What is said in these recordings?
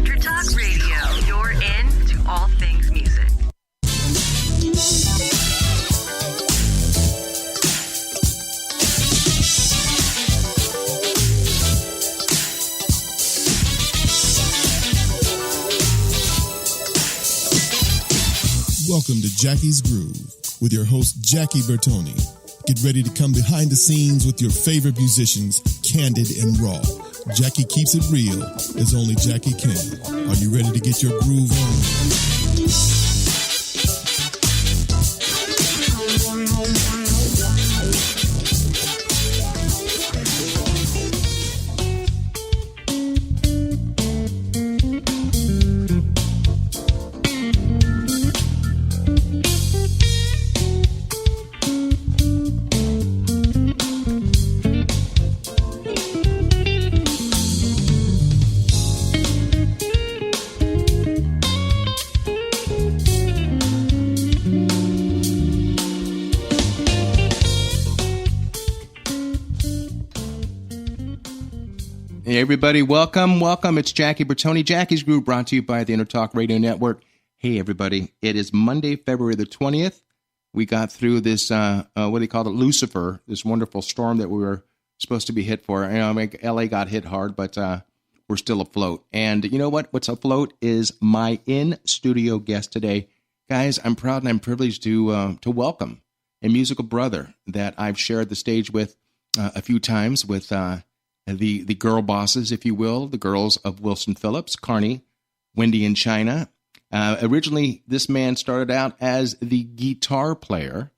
Fender Talk Radio. You're in to all things music. Welcome to Jackie's Groove with your host, Jackie Bertoni. Get ready to come behind the scenes with your favorite musicians, candid and raw. Jackie keeps it real as only Jackie can. Are you ready to get your groove on? Hey everybody, welcome. It's Jackie Bertoni, Jackie's Groove, brought to you by the Intertalk Radio Network. Hey everybody, it is Monday, February the 20th. We got through this, what do they call it, Lucifer, this wonderful storm that we were supposed to be hit for. You know, LA got hit hard, but we're still afloat. And you know what? What's afloat is my in-studio guest today. Guys, I'm proud and I'm privileged to welcome a musical brother that I've shared the stage with a few times with the girl bosses, if you will, the girls of Wilson Phillips, Carney, Wendy, and China. Originally, this man started out as the guitar player,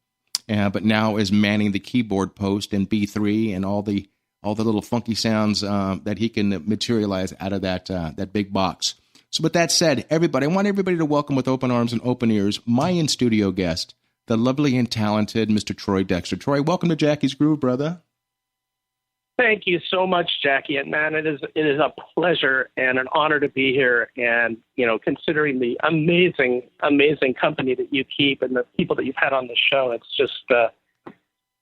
but now is manning the keyboard post and B3 and all the little funky sounds that he can materialize out of that big box. So with that said, everybody, I want everybody to welcome with open arms and open ears my in-studio guest, the lovely and talented Mr. Troy Dexter. Troy, welcome to Jackie's Groove, brother. Thank you so much, Jackie. And man, it is a pleasure and an honor to be here. And, you know, considering the amazing company that you keep and the people that you've had on the show, it's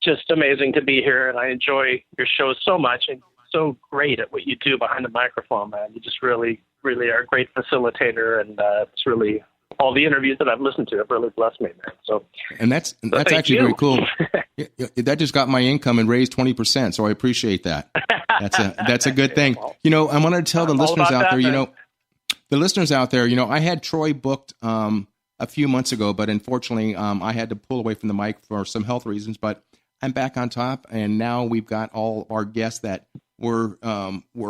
just amazing to be here. And I enjoy your show so much and so great at what you do behind the microphone, man. You just really are a great facilitator. And it's really all the interviews that I've listened to have really blessed me, man. So, and that's actually very cool. That just got my income and raised 20%. So I appreciate that. That's a good thing. You know, I wanted to tell the listeners out there, I had Troy booked a few months ago, but unfortunately I had to pull away from the mic for some health reasons, but I'm back on top. And now we've got all our guests that were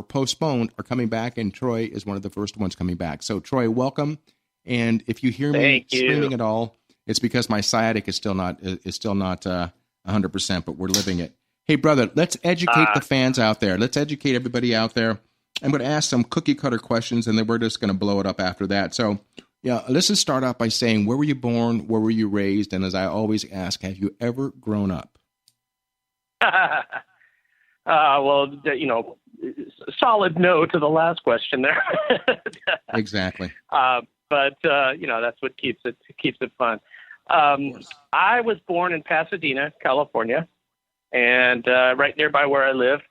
postponed are coming back. And Troy is one of the first ones coming back. So Troy, welcome. And if you hear me screaming at all, it's because my sciatic is still not 100%, but we're living it. Hey, brother, let's educate the fans out there. Let's educate everybody out there. I'm going to ask some cookie cutter questions, and then we're just going to blow it up after that. So, yeah, let's just start off by saying, where were you born? Where were you raised? And as I always ask, have you ever grown up? Well, you know, solid no to the last question there. Exactly. But you know, that's what keeps it fun. I was born in Pasadena, California, and right nearby where I live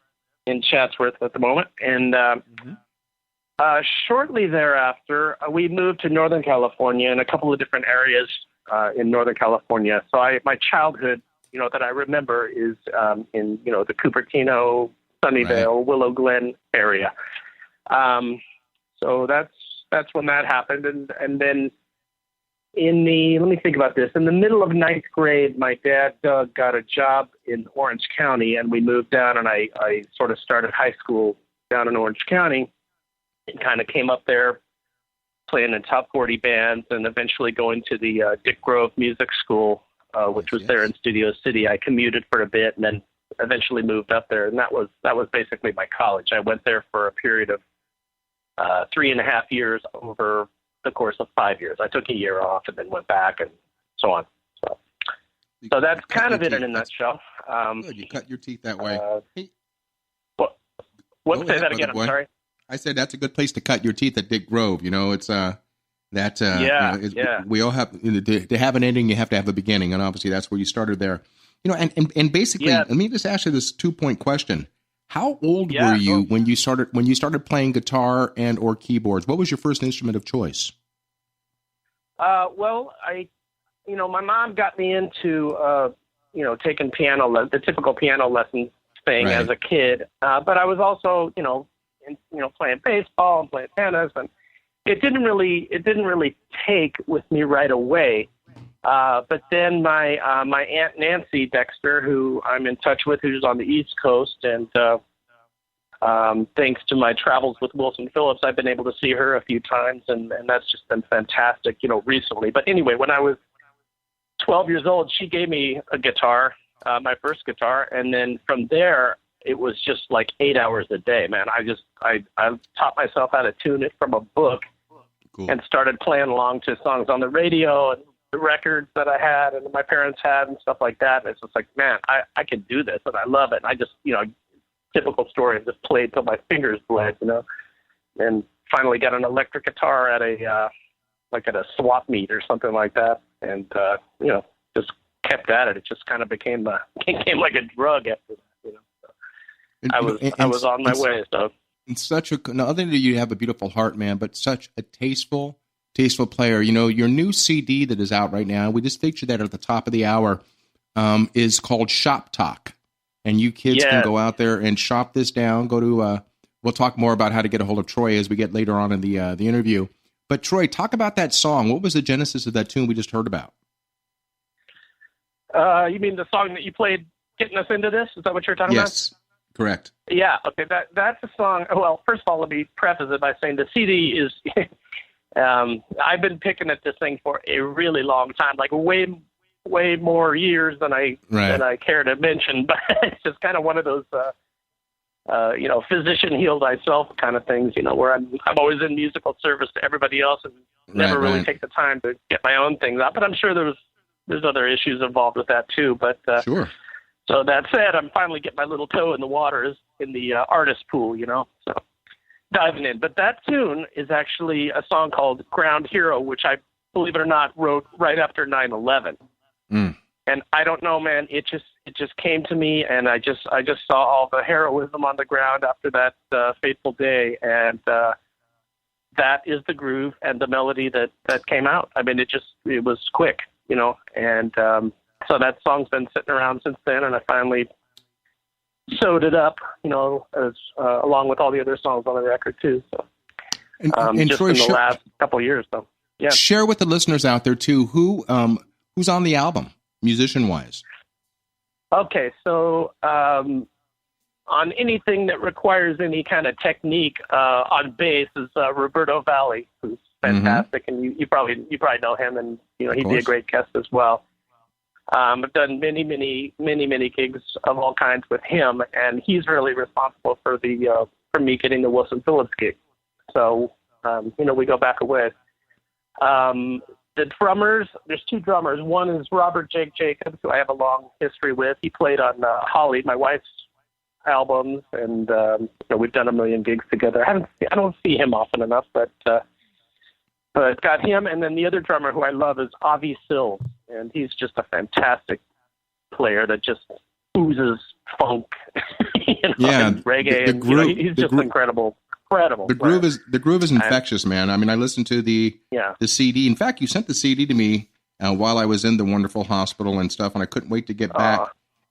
in Chatsworth at the moment. And shortly thereafter, we moved to Northern California and a couple of different areas in Northern California. So my childhood, you know, that I remember is in, you know, the Cupertino, Sunnyvale, right, Willow Glen area. So that's when that happened. And then let me think about this. In the middle of ninth grade, my dad, Doug, got a job in Orange County, and we moved down, and I sort of started high school down in Orange County and kind of came up there playing in top 40 bands and eventually going to the Dick Grove Music School, which was there in Studio City. I commuted for a bit and then eventually moved up there, and that was basically my college. I went there for a period of 3.5 years over the course of 5 years. I took a year off and then went back and so on. So that's kind of it in a nutshell. Good. You cut your teeth that way. Say that again. I'm sorry. I said that's a good place to cut your teeth at Dick Grove. You know, it's we all have to have an ending. You have to have a beginning, and obviously that's where you started there. You know, and basically, let me just ask you this 2-point question: How old were you when you started playing guitar and or keyboards? What was your first instrument of choice? Well, my mom got me into, taking the typical piano lesson thing as a kid. But I was also, playing baseball and playing tennis, and it didn't really take with me right away. But then my Aunt Nancy Dexter, who I'm in touch with, who's on the East Coast, and thanks to my travels with Wilson Phillips, I've been able to see her a few times, and that's just been fantastic, recently. But anyway, when I was 12 years old, she gave me a guitar, my first guitar, and then from there, it was just like 8 hours a day, man. I taught myself how to tune it from a book. Cool. And started playing along to songs on the radio and the records that I had and my parents had and stuff like that. And it's just like, man, I can do this and I love it. And I just, typical story, I just played till my fingers bled, and finally got an electric guitar at a swap meet or something like that. And, just kept at it. It just kind of became like a drug after that, I was on my way. So. And other than you have a beautiful heart, man, but such a tasteful player. Your new CD that is out right now, we just featured that at the top of the hour, is called Shop Talk. And you kids can go out there and shop this down. Go to, we'll talk more about how to get a hold of Troy as we get later on in the interview. But Troy, talk about that song. What was the genesis of that tune we just heard about? You mean the song that you played getting us into this? Is that what you're talking about? Yes, correct. Yeah, okay, that's a song. Well, first of all, let me preface it by saying the CD is, I've been picking at this thing for a really long time, like way more years than I care to mention, but it's just kind of one of those, physician heal thyself kind of things, where I'm always in musical service to everybody else and never really take the time to get my own things out. But I'm sure there's other issues involved with that too. But sure. So that said, I'm finally getting my little toe in the water in the artist pool, so diving in. But that tune is actually a song called Ground Hero, which I, believe it or not, wrote right after 9/11. Mm. And I don't know, man, it just came to me, and I just saw all the heroism on the ground after that fateful day, and that is the groove and the melody that came out. I mean, it was quick, and so that song's been sitting around since then, and I finally sewed it up, as along with all the other songs on the record too. So, and just Troy, in the last couple of years, though. Yeah. Share with the listeners out there too who's on the album, musician wise. Okay, so on anything that requires any kind of technique on bass is Roberto Valli, who's fantastic, and you probably know him, and he'd be a great guest as well. I've done many gigs of all kinds with him, and he's really responsible for for me getting the Wilson Phillips gig. So we go back a ways. The drummers, there's two drummers. One is Robert Jake Jacobs, who I have a long history with. He played on Holly, my wife's albums, and we've done a million gigs together. I don't see him often enough, but got him. And then the other drummer who I love is Avi Sills, and he's just a fantastic player that just oozes funk, and reggae. He's just incredible. The groove is infectious, man. I mean, I listened to the CD. In fact, you sent the CD to me while I was in the wonderful hospital and stuff, and I couldn't wait to get back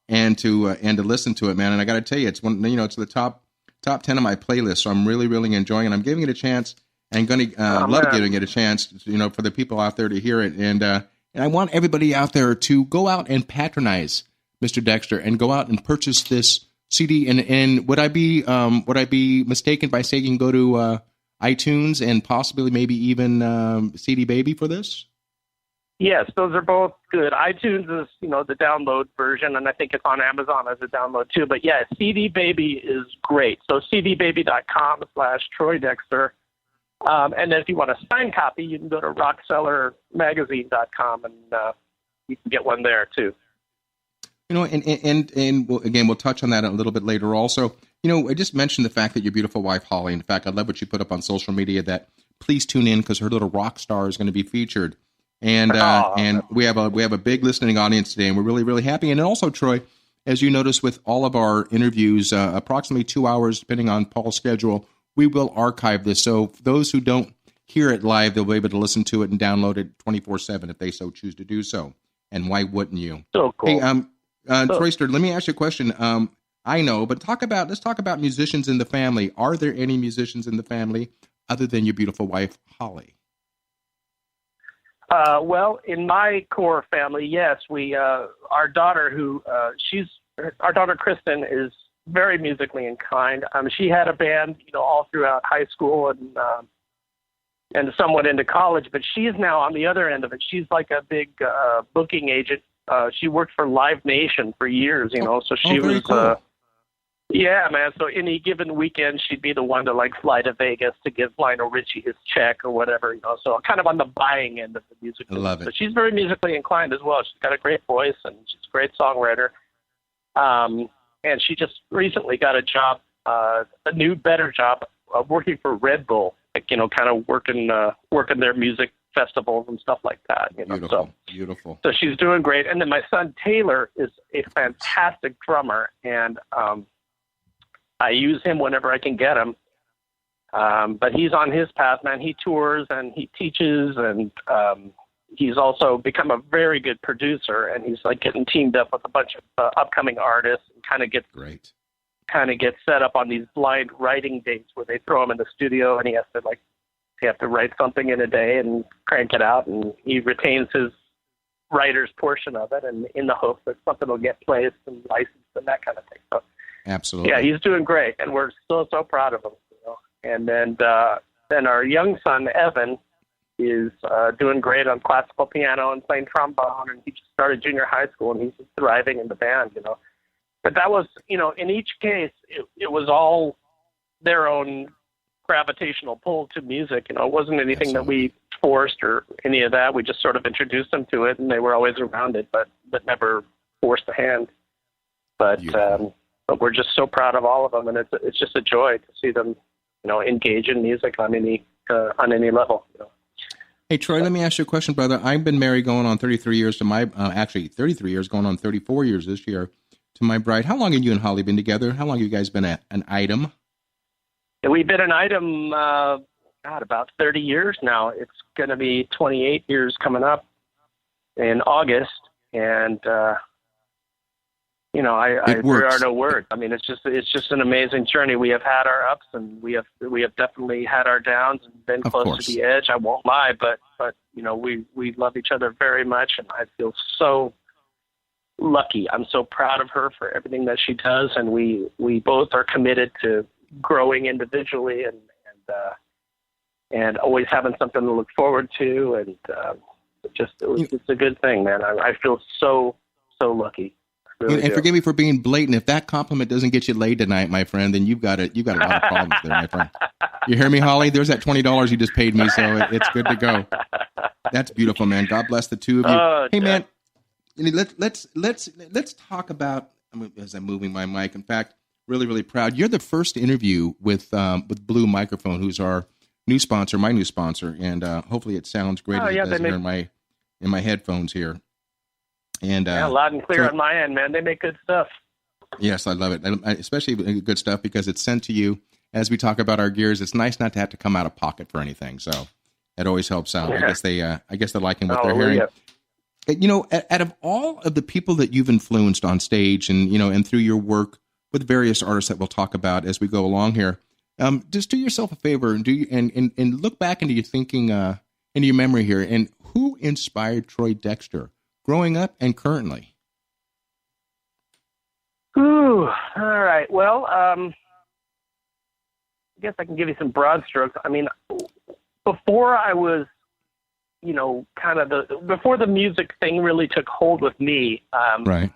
and to listen to it, man. And I got to tell you, it's one. It's the top 10 of my playlist, so I'm really enjoying it. I'm giving it a chance, and going to love giving it a chance. For the people out there to hear it, and I want everybody out there to go out and patronize Mr. Dexter and go out and purchase this CD. And would I be mistaken by saying go to iTunes and possibly maybe even CD Baby for this? Yes, those are both good. iTunes is the download version, and I think it's on Amazon as a download too. But yeah, CD Baby is great. So cdbaby.com/Troy Dexter. And then if you want a signed copy, you can go to rocksellermagazine.com and you can get one there too. And we'll touch on that a little bit later also. I just mentioned the fact that your beautiful wife, Holly, in fact, I love what she put up on social media, that please tune in because her little rock star is going to be featured. And we have a big listening audience today, and we're really happy. And also, Troy, as you notice with all of our interviews, approximately 2 hours, depending on Paul's schedule, we will archive this. So for those who don't hear it live, they'll be able to listen to it and download it 24/7 if they so choose to do so. And why wouldn't you? So cool. Hey, Troyster, let me ask you a question. I know, but let's talk about musicians in the family. Are there any musicians in the family other than your beautiful wife, Holly? Well, in my core family, yes, our daughter our daughter Kristen is very musically inclined. She had a band, all throughout high school and somewhat into college, but she's now on the other end of it. She's like a big booking agent. She worked for Live Nation for years, so she was, cool. Yeah, man. So any given weekend, she'd be the one to fly to Vegas to give Lionel Richie his check or whatever, so kind of on the buying end of the music. I love it. So she's very musically inclined as well. She's got a great voice and she's a great songwriter. And she just recently got a job, a new, better job, working for Red Bull, kind of working their music festivals and stuff like that. Beautiful. So she's doing great. And then my son Taylor is a fantastic drummer, and I use him whenever I can get him. But he's on his path, man. He tours and he teaches, and he's also become a very good producer, and he's getting teamed up with a bunch of upcoming artists and kind of gets set up on these blind writing dates where they throw him in the studio and he has to write something in a day and crank it out, and he retains his writer's portion of it, and in the hope that something will get placed and licensed and that kind of thing. So, absolutely. yeah, he's doing great, and we're so proud of him. And then our young son Evan is doing great on classical piano and playing trombone, and he just started junior high school, and he's just thriving in the band. But that was, in each case, it was all their own gravitational pull to music. It wasn't anything that we forced or any of that. We just sort of introduced them to it, and they were always around it, but never forced the hand. But we're just so proud of all of them, and it's just a joy to see them, engage in music on any level. Hey, Troy, let me ask you a question, brother. I've been married going on 33 years to my, 33 years, going on 34 years this year to my bride. How long have you and Holly been together? How long have you guys been an item? We've been an item, about 30 years now. It's going to be 28 years coming up in August. And, there are no words. I mean, it's just an amazing journey. We have had our ups, and we have definitely had our downs and been close to the edge. I won't lie, but we love each other very much, and I feel so lucky. I'm so proud of her for everything that she does, and we both are committed to growing individually and always having something to look forward to, and it's a good thing, man. I feel so lucky. Really and forgive me for being blatant. If that compliment doesn't get you laid tonight, my friend, then you've got a lot of problems there, my friend. You hear me, Holly? There's that $20 you just paid me, so it's good to go. That's beautiful, man. God bless the two of you. Hey, man, let's talk about. As I'm moving my mic, in fact, really, really proud. You're the first interview with Blue Microphone, who's our new sponsor, my new sponsor, and hopefully it sounds great as it does here in my headphones here. And loud and clear on my end, man. They make good stuff. Yes, I love it, especially good stuff because it's sent to you. As we talk about our gears, it's nice not to have to come out of pocket for anything, so it always helps out. Yeah. I guess they're liking what they're hearing. Out of all of the people that you've influenced on stage, and through your work with various artists that we'll talk about as we go along here, just do yourself a favor and look back into your thinking, into your memory here, and who inspired Troy Dexter growing up and currently? Ooh, all right. Well, I guess I can give you some broad strokes. I mean, before I was, before the music thing really took hold with me, right.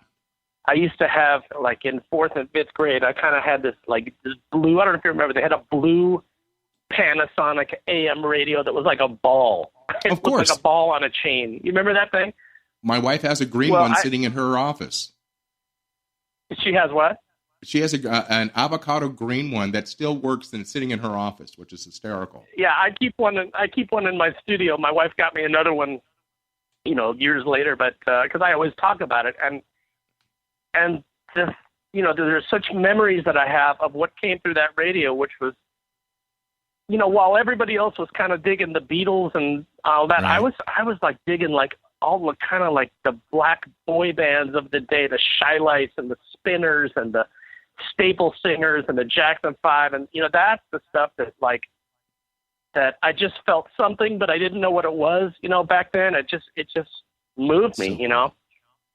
I used to have, in 4th and 5th grade, I kind of had this blue, I don't know if you remember, they had a blue Panasonic AM radio that was like a ball. Of course. Like a ball on a chain. You remember that thing? My wife has a green one sitting in her office. She has what? She has an avocado green one that still works and it's sitting in her office, which is hysterical. Yeah, I keep one in my studio. My wife got me another one, years later, but because I always talk about it, and just, there's such memories that I have of what came through that radio, which was, while everybody else was kind of digging the Beatles and all that, Right. I was like digging like all the kind of like the black boy bands of the day, the Shy-Lights and the Spinners and the Staple Singers and the Jackson 5. And, that's the stuff that like, that I just felt something, but I didn't know what it was, back then. It just moved me,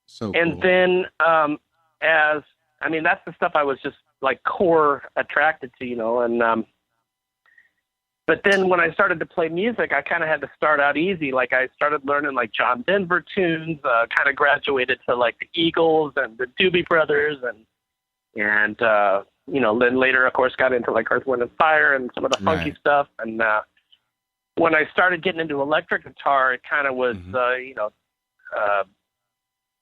So And cool. then, that's the stuff I was just like core attracted to, and, but then when I started to play music, I kind of had to start out easy. Like I started learning like John Denver tunes, kind of graduated to like the Eagles and the Doobie Brothers and then later, of course, got into like Earth, Wind and Fire and some of the funky Right. stuff. And, when I started getting into electric guitar, it kind of was,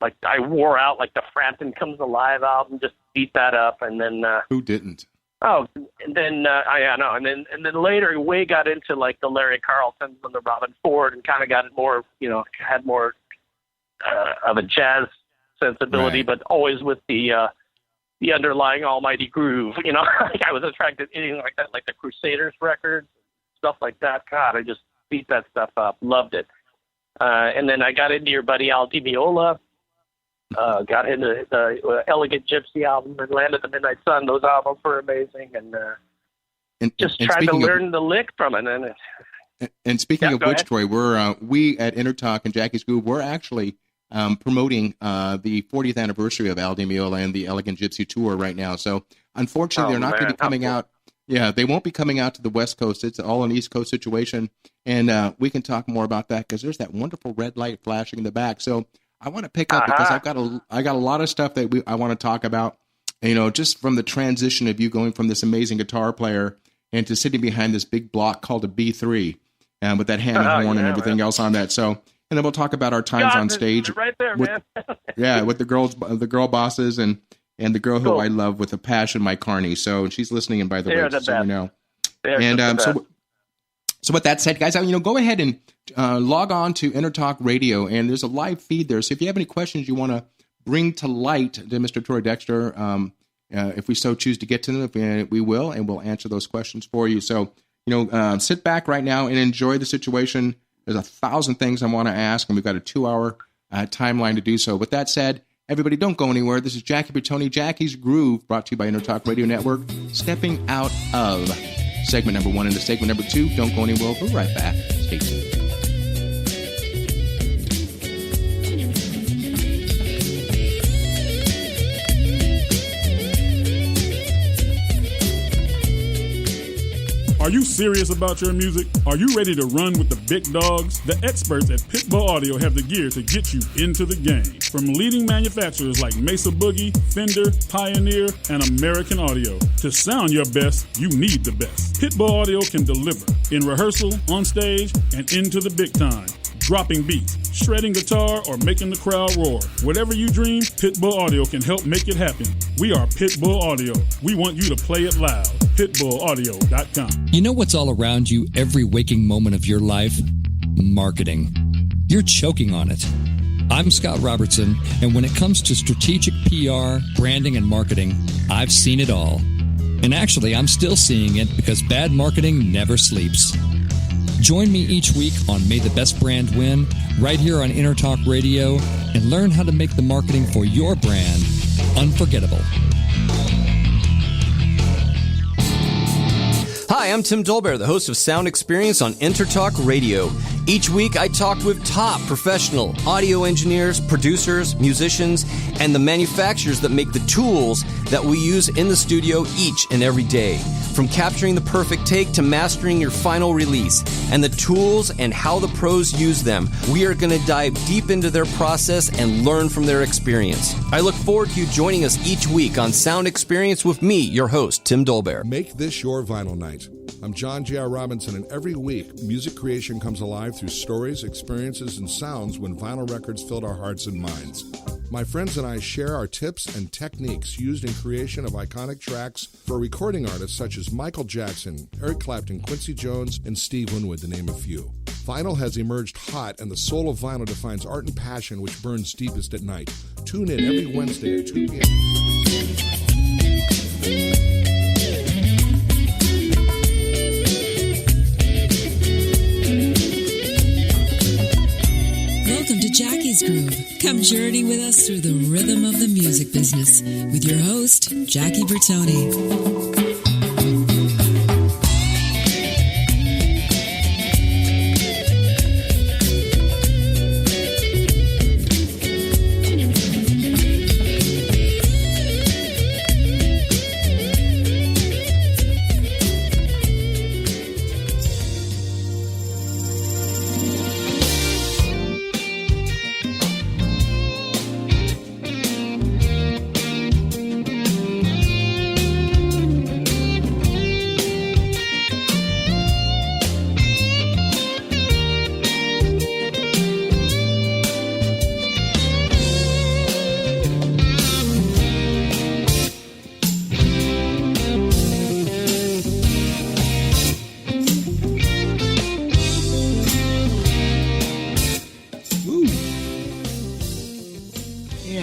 like I wore out like the Frampton Comes Alive album, just beat that up. And then, Who didn't? and then and then later Way got into like the Larry Carltons and the Robin Ford and kind of got it more, had more of a jazz sensibility, Right. but always with the underlying almighty groove. Like I was attracted to anything like that, like the Crusaders records, stuff like that. God, I just beat that stuff up, loved it. And then I got into your buddy Al Di Meola. Got into the Elegant Gypsy album and Land of the Midnight Sun. Those albums were amazing, and just tried to speaking learn the lick from it. And speaking of go which, ahead. Troy, we at Intertalk and Jackie's Groove, we're actually promoting the 40th anniversary of Al Di Meola and the Elegant Gypsy Tour right now. So unfortunately, they're not going to be coming out. Yeah, they won't be coming out to the West Coast. It's all an East Coast situation, and we can talk more about that because there's that wonderful red light flashing in the back. So I want to pick up because I got a lot of stuff that I want to talk about. Just from the transition of you going from this amazing guitar player and to sitting behind this big block called a B3, and with that Hammond horn and everything else on that. So, and then we'll talk about our times on stage. Right there, with, man. with the girl bosses and the girl who I love with a passion, Mike Carney. So she's listening in, by the way, the so best. you know. And So with that said, guys, go ahead and log on to Intertalk Radio, and there's a live feed there. So if you have any questions you want to bring to light to Mr. Troy Dexter, if we so choose to get to them, we will, and we'll answer those questions for you. So, sit back right now and enjoy the situation. There's 1,000 things I want to ask, and we've got a 2-hour timeline to do so. With that said, everybody, don't go anywhere. This is Jackie Bertoni, Jackie's Groove, brought to you by Intertalk Radio Network, stepping out of segment number 1 into segment number 2. Don't go anywhere. We'll be right back. Stay tuned. Are you serious about your music? Are you ready to run with the big dogs? The experts at Pitbull Audio have the gear to get you into the game. From leading manufacturers like Mesa Boogie, Fender, Pioneer, and American Audio. To sound your best, you need the best. Pitbull Audio can deliver in rehearsal, on stage, and into the big time. Dropping beats, shredding guitar, or making the crowd roar. Whatever you dream, Pitbull Audio can help make it happen. We are Pitbull Audio. We want you to play it loud. PitbullAudio.com. You know what's all around you every waking moment of your life? Marketing. You're choking on it. I'm Scott Robertson, and when it comes to strategic PR, branding, and marketing, I've seen it all. And actually, I'm still seeing it because bad marketing never sleeps. Join me each week on May the Best Brand Win, right here on Intertalk Radio, and learn how to make the marketing for your brand unforgettable. Hi, I'm Tim Dolbear, the host of Sound Experience on Intertalk Radio. Each week, I talk with top professional audio engineers, producers, musicians, and the manufacturers that make the tools that we use in the studio each and every day. From capturing the perfect take to mastering your final release, and the tools and how the pros use them, we are going to dive deep into their process and learn from their experience. I look forward to you joining us each week on Sound Experience with me, your host, Tim Dolbear. Make this your vinyl night. I'm John J.R. Robinson, and every week, music creation comes alive through stories, experiences, and sounds when vinyl records filled our hearts and minds. My friends and I share our tips and techniques used in creation of iconic tracks for recording artists such as Michael Jackson, Eric Clapton, Quincy Jones, and Steve Winwood, to name a few. Vinyl has emerged hot, and the soul of vinyl defines art and passion which burns deepest at night. Tune in every Wednesday at 2 p.m. Welcome to Jackie's Groove. Come journey with us through the rhythm of the music business with your host, Jackie Bertoni.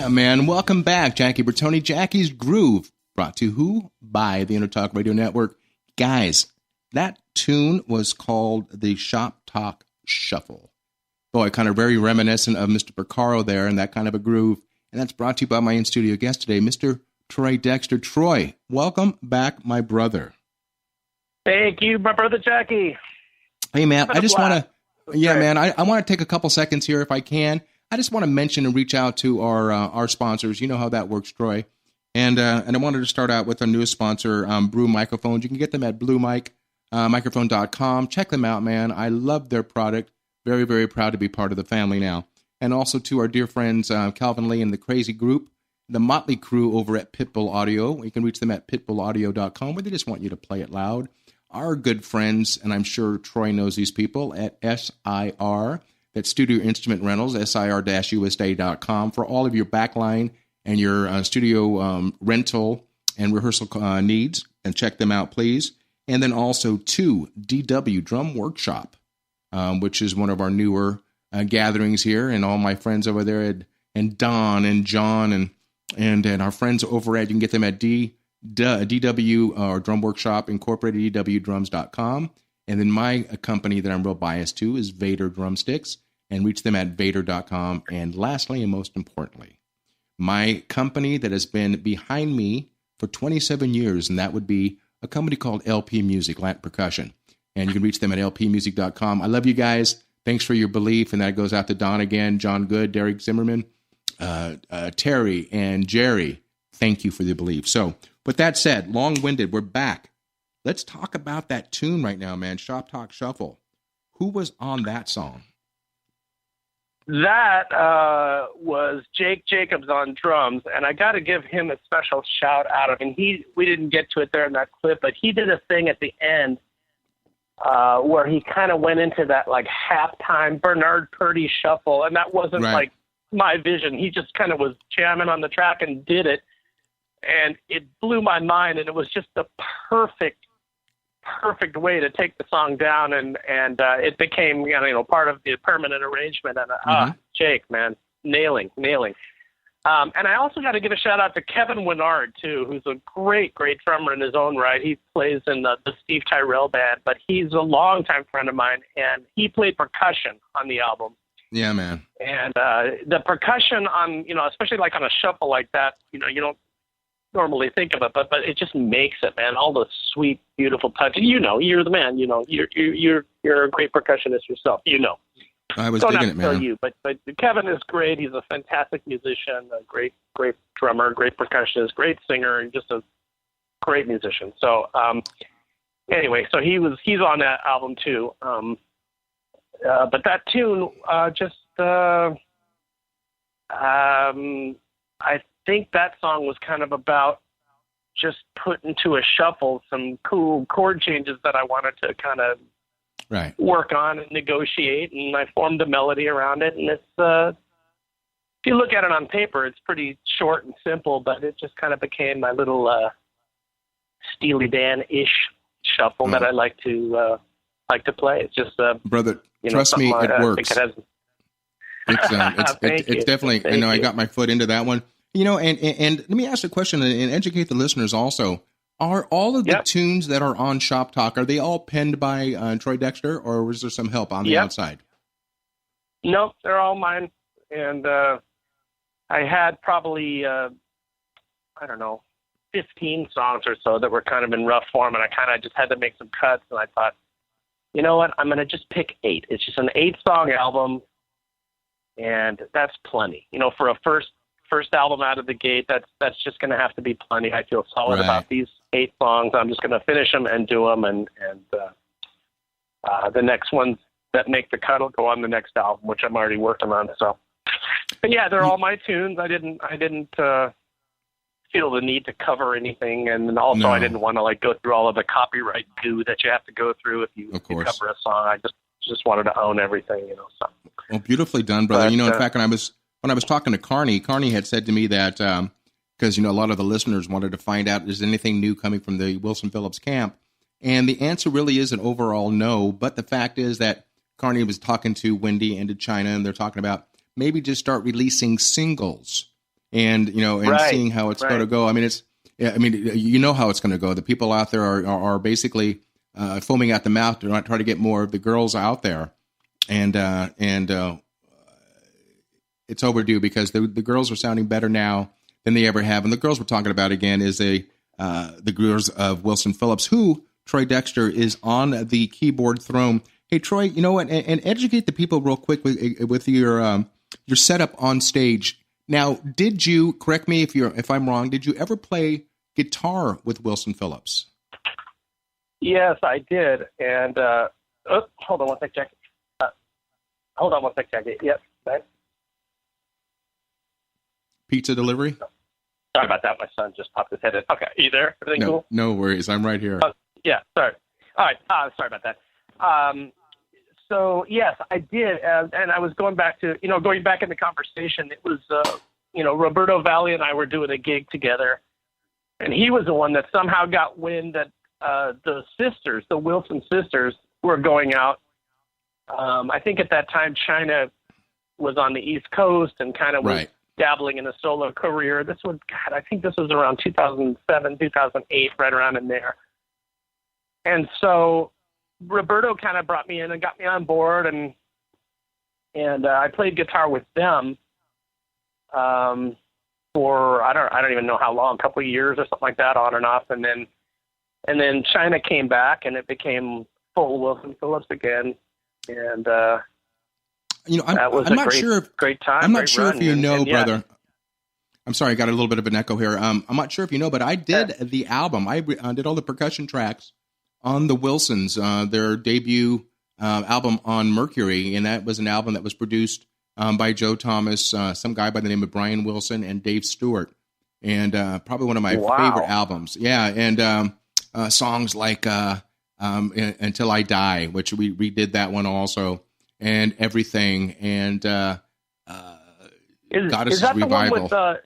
Man, welcome back. Jackie Bertoni, Jackie's Groove, brought to who? By the Intertalk Radio Network. Guys, that tune was called the Shop Talk Shuffle. Boy, kind of very reminiscent of Mr. Porcaro there and that kind of a groove. And that's brought to you by my in-studio guest today, Mr. Troy Dexter. Troy, welcome back, my brother. Thank you, my brother Jackie. Hey, man, I just want to, man, I want to take a couple seconds here if I can. I just want to mention and reach out to our sponsors. You know how that works, Troy. And I wanted to start out with our newest sponsor, Brew Microphones. You can get them at bluemicrophone.com. Check them out, man. I love their product. Very, very proud to be part of the family now. And also to our dear friends, Calvin Lee and the Crazy Group, the Motley Crew over at Pitbull Audio. You can reach them at pitbullaudio.com, where they just want you to play it loud. Our good friends, and I'm sure Troy knows these people, at SIR. That's Studio Instrument Rentals, SIR-USA.com, for all of your backline and your studio rental and rehearsal needs. And check them out, please. And then also to DW Drum Workshop, which is one of our newer gatherings here. And all my friends over there, and Don and John and our friends over at, you can get them at DW or Drum Workshop Incorporated, DWDrums.com. And then my company that I'm real biased to is Vader Drumsticks, and reach them at vader.com. And lastly, and most importantly, my company that has been behind me for 27 years, and that would be a company called LP Music, Latin Percussion. And you can reach them at lpmusic.com. I love you guys. Thanks for your belief. And that goes out to Don again, John Good, Derek Zimmerman, Terry, and Jerry. Thank you for the belief. So with that said, long-winded, we're back. Let's talk about that tune right now, man. Shop Talk Shuffle. Who was on that song? That was Jake Jacobs on drums, and I got to give him a special shout out. I mean, we didn't get to it there in that clip, but he did a thing at the end where he kind of went into that like halftime Bernard Purdy shuffle, and that wasn't like my vision. He just kind of was jamming on the track and did it, and it blew my mind, and it was just the perfect way to take the song down, and it became part of the permanent arrangement. And Jake, man, nailing. And I also got to give a shout out to Kevin Winard too, who's a great drummer in his own right. He plays in the Steve Tyrell band, but he's a longtime friend of mine, and he played percussion on the album. Yeah, man. And the percussion on, especially like on a shuffle like that, you don't normally think of it, but it just makes it, man. All the sweet, beautiful touches. You're the man. You're a great percussionist yourself. I was digging it, man. Tell you, but Kevin is great. He's a fantastic musician, a great drummer, great percussionist, great singer, and just a great musician. So anyway, so he's on that album too. But that tune I think that song was kind of about just put into a shuffle some cool chord changes that I wanted to kind of work on and negotiate, and I formed a melody around it. And it's if you look at it on paper, it's pretty short and simple, but it just kind of became my little Steely Dan-ish shuffle that I like to like to play. It's just brother. Trust me, it works. It's It's definitely. I know I got my foot into that one. And let me ask a question and educate the listeners also. Are all of the tunes that are on Shop Talk, are they all penned by Troy Dexter, or was there some help on the outside? Nope, they're all mine. And I had probably, 15 songs or so that were kind of in rough form, and I kind of just had to make some cuts, and I thought, you know what, I'm going to just pick 8. It's just an 8-song album, and that's plenty. For a first album out of the gate, that's just going to have to be plenty. I feel solid about these 8 songs. I'm just going to finish them and do them, and the next ones that make the cut will go on the next album, which I'm already working on. So, but yeah, they're all my tunes. I didn't feel the need to cover anything, and also I didn't want to go through all of the copyright goo that you have to go through if you cover a song. I just wanted to own everything, So. Well, beautifully done, brother. But, in fact, when I was talking to Carney had said to me that because a lot of the listeners wanted to find out is anything new coming from the Wilson Phillips camp, and the answer really is an overall no. But the fact is that Carney was talking to Wendy and to China, and they're talking about maybe just start releasing singles, and seeing how it's going to go. I mean, how it's going to go. The people out there are basically foaming at the mouth to not try to get more of the girls out there, and it's overdue because the girls are sounding better now than they ever have. And the girls we're talking about again is the girls of Wilson Phillips, who Troy Dexter is on the keyboard throne. Hey, Troy, you know what? And educate the people real quick with your setup on stage. Now, did you, correct me if I'm wrong, did you ever play guitar with Wilson Phillips? Yes, I did. And hold on one sec, Jackie. Yep. Right. Pizza delivery? Sorry about that. My son just popped his head in. Okay, are you there? Everything cool? No worries. I'm right here. Yeah, sorry. All right. Sorry about that. So, yes, I did. And I was going back in the conversation, it was, Roberto Valle and I were doing a gig together. And he was the one that somehow got wind that the Wilson sisters, were going out. I think at that time, China was on the East Coast and kind of was dabbling in a solo career. I think this was around 2007, 2008, right around in there. And so Roberto kind of brought me in and got me on board, and I played guitar with them for I don't even know how long, a couple of years or something like that, on and off, and then China came back and it became full Wilson Phillips again, and that was great time. I'm not sure run. if you know, brother. I'm sorry, I got a little bit of an echo here. I'm not sure if you know, but I did the album. I did all the percussion tracks on the Wilsons, their debut album on Mercury, and that was an album that was produced by Joe Thomas, some guy by the name of Brian Wilson, and Dave Stewart, and probably one of my favorite albums. Yeah, and songs like Until I Die, which we redid that one also, and Everything, and Goddess's Revival.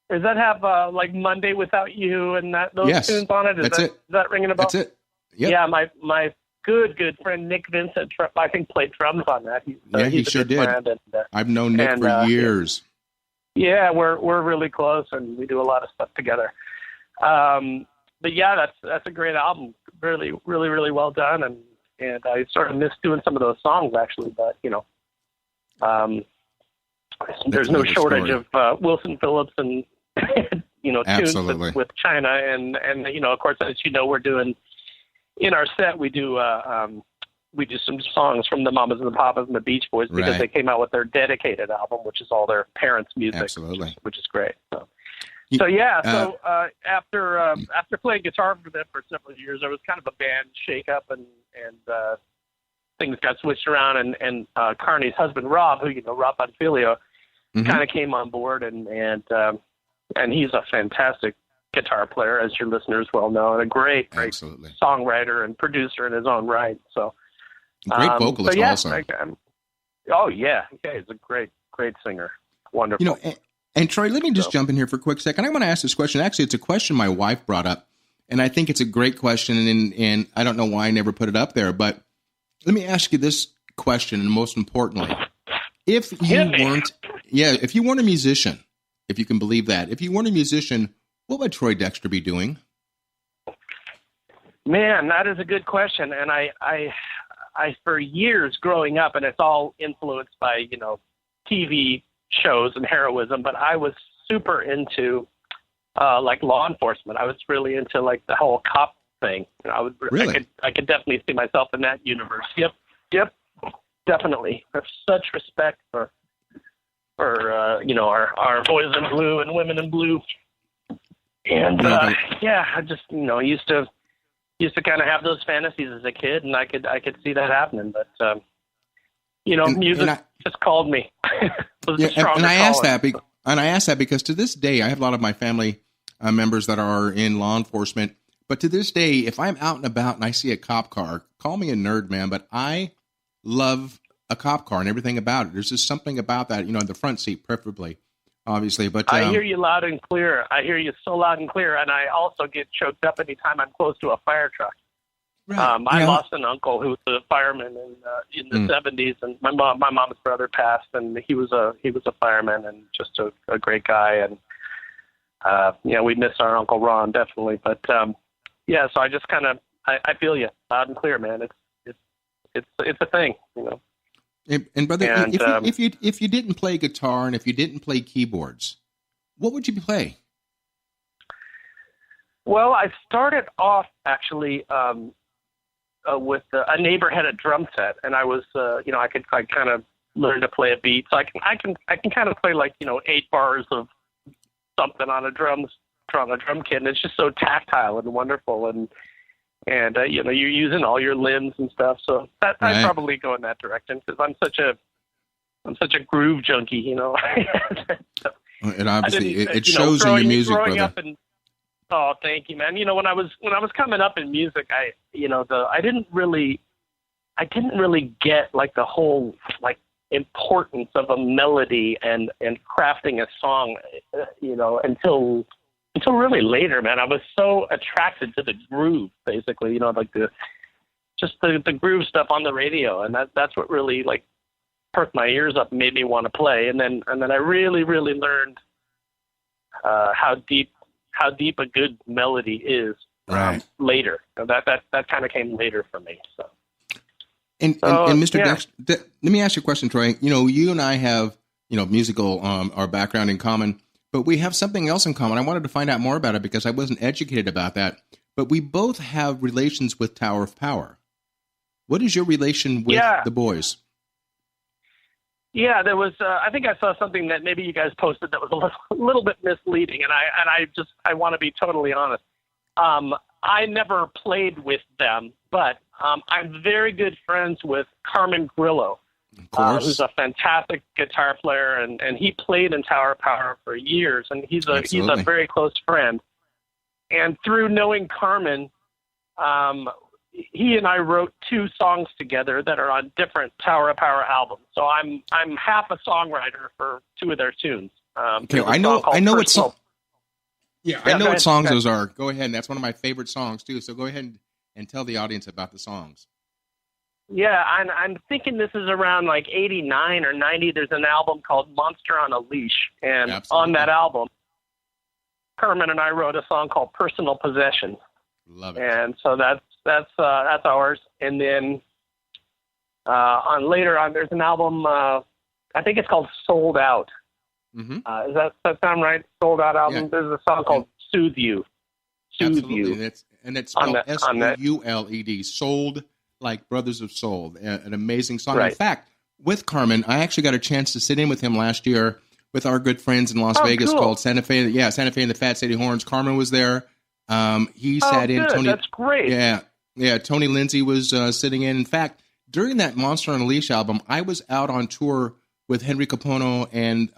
Does that have like Monday Without You and those tunes on it? Is that ringing a bell? That's it. Yep. Yeah, my good friend Nick Vincent, I think, played drums on that. He sure did. And, I've known Nick for years. Yeah, we're really close, and we do a lot of stuff together. But yeah, that's a great album. Really, really, really well done, and I sort of miss doing some of those songs actually. But there's no shortage of Wilson Phillips and tunes with China, and of course, as you know, we're doing in our set we do some songs from the Mamas and the Papas and the Beach Boys because they came out with their dedicated album, which is all their parents' music, which is great. So after playing guitar for them for several years, there was kind of a band shakeup, and things got switched around, and Carney's husband Rob, who Rob Bonfilio, kind of came on board, and he's a fantastic guitar player, as your listeners well know, and a great songwriter and producer in his own right. So great vocalist also. He's a great singer. Wonderful. And Troy, let me just jump in here for a quick second. I want to ask this question. Actually, it's a question my wife brought up. And I think it's a great question, and I don't know why I never put it up there, but let me ask you this question, and most importantly, if you weren't a musician, if you can believe that, if you weren't a musician, what would Troy Dexter be doing? Man, that is a good question. And I for years growing up, and it's all influenced by, TV shows and heroism, but I was super into like law enforcement. I was really into like the whole cop thing. Really? I could definitely see myself in that universe. Yep, definitely. I have such respect for our boys in blue and women in blue. And I just used to kind of have those fantasies as a kid, and I could see that happening. But music just called me. And I asked that because to this day, I have a lot of my family members that are in law enforcement. But to this day, if I'm out and about and I see a cop car, call me a nerd, man, but I love a cop car and everything about it. There's just something about that, the front seat preferably, obviously. But I hear you loud and clear. I hear you so loud and clear, and I also get choked up anytime I'm close to a fire truck. Right. I lost an uncle who was a fireman in the 70s, and my mom's brother passed, and he was a fireman and just a great guy. And we miss our Uncle Ron definitely. But so I just kind of I feel you loud and clear, man. It's a thing, And brother, if you didn't play guitar and if you didn't play keyboards, what would you play? Well, I started off actually with a neighbor had a drum set, and I was I kind of learn to play a beat, so I can kind of play like 8 bars of something on a drum kit, and it's just so tactile and wonderful, and you're using all your limbs and stuff, so I'd probably go in that direction because I'm such a groove junkie, And obviously it shows in your music, brother. Oh, thank you, man. When I was coming up in music, I didn't really get like the whole like importance of a melody and crafting a song, until really later, man. I was so attracted to the groove, basically, like the groove stuff on the radio, and that's what really like perked my ears up and made me want to play. And then I really, really learned how deep a good melody is later. That kind of came later for me. So. And Mr. Dexter, let me ask you a question, Troy. You and I have, musical, our background in common, but we have something else in common. I wanted to find out more about it because I wasn't educated about that, but we both have relations with Tower of Power. What is your relation with the boys? Yeah, there was. I think I saw something that maybe you guys posted that was a little bit misleading, and I want to be totally honest. I never played with them, but I'm very good friends with Carmen Grillo, who's a fantastic guitar player, and he played in Tower of Power for years, and he's a very close friend. And through knowing Carmen, he and I wrote 2 songs together that are on different Tower of Power albums. So I'm half a songwriter for 2 of their tunes. Okay, I know what song. Yeah, I know what songs those are. Go ahead. That's one of my favorite songs too. So go ahead and tell the audience about the songs. Yeah, I'm thinking this is around like 89 or 90. There's an album called Monster on a Leash, and on that album, Carmen and I wrote a song called Personal Possession. Love it. And so that's ours. And then later on, there's an album. I think it's called Sold Out. Mm-hmm. Does that sound right? Sold Out album. Yeah. There's a song called Soothe You. Absolutely. You. And it's spelled S-O-U-L-E-D. Sold, like Brothers of Soul. An amazing song. Right. In fact, with Carmen, I actually got a chance to sit in with him last year with our good friends in Las Vegas called Santa Fe. Yeah, Santa Fe and the Fat City Horns. Carmen was there. He sat in. Tony, that's great. Yeah. Tony Lindsay was sitting in. In fact, during that Monster on a Leash album, I was out on tour with Henry Capono, and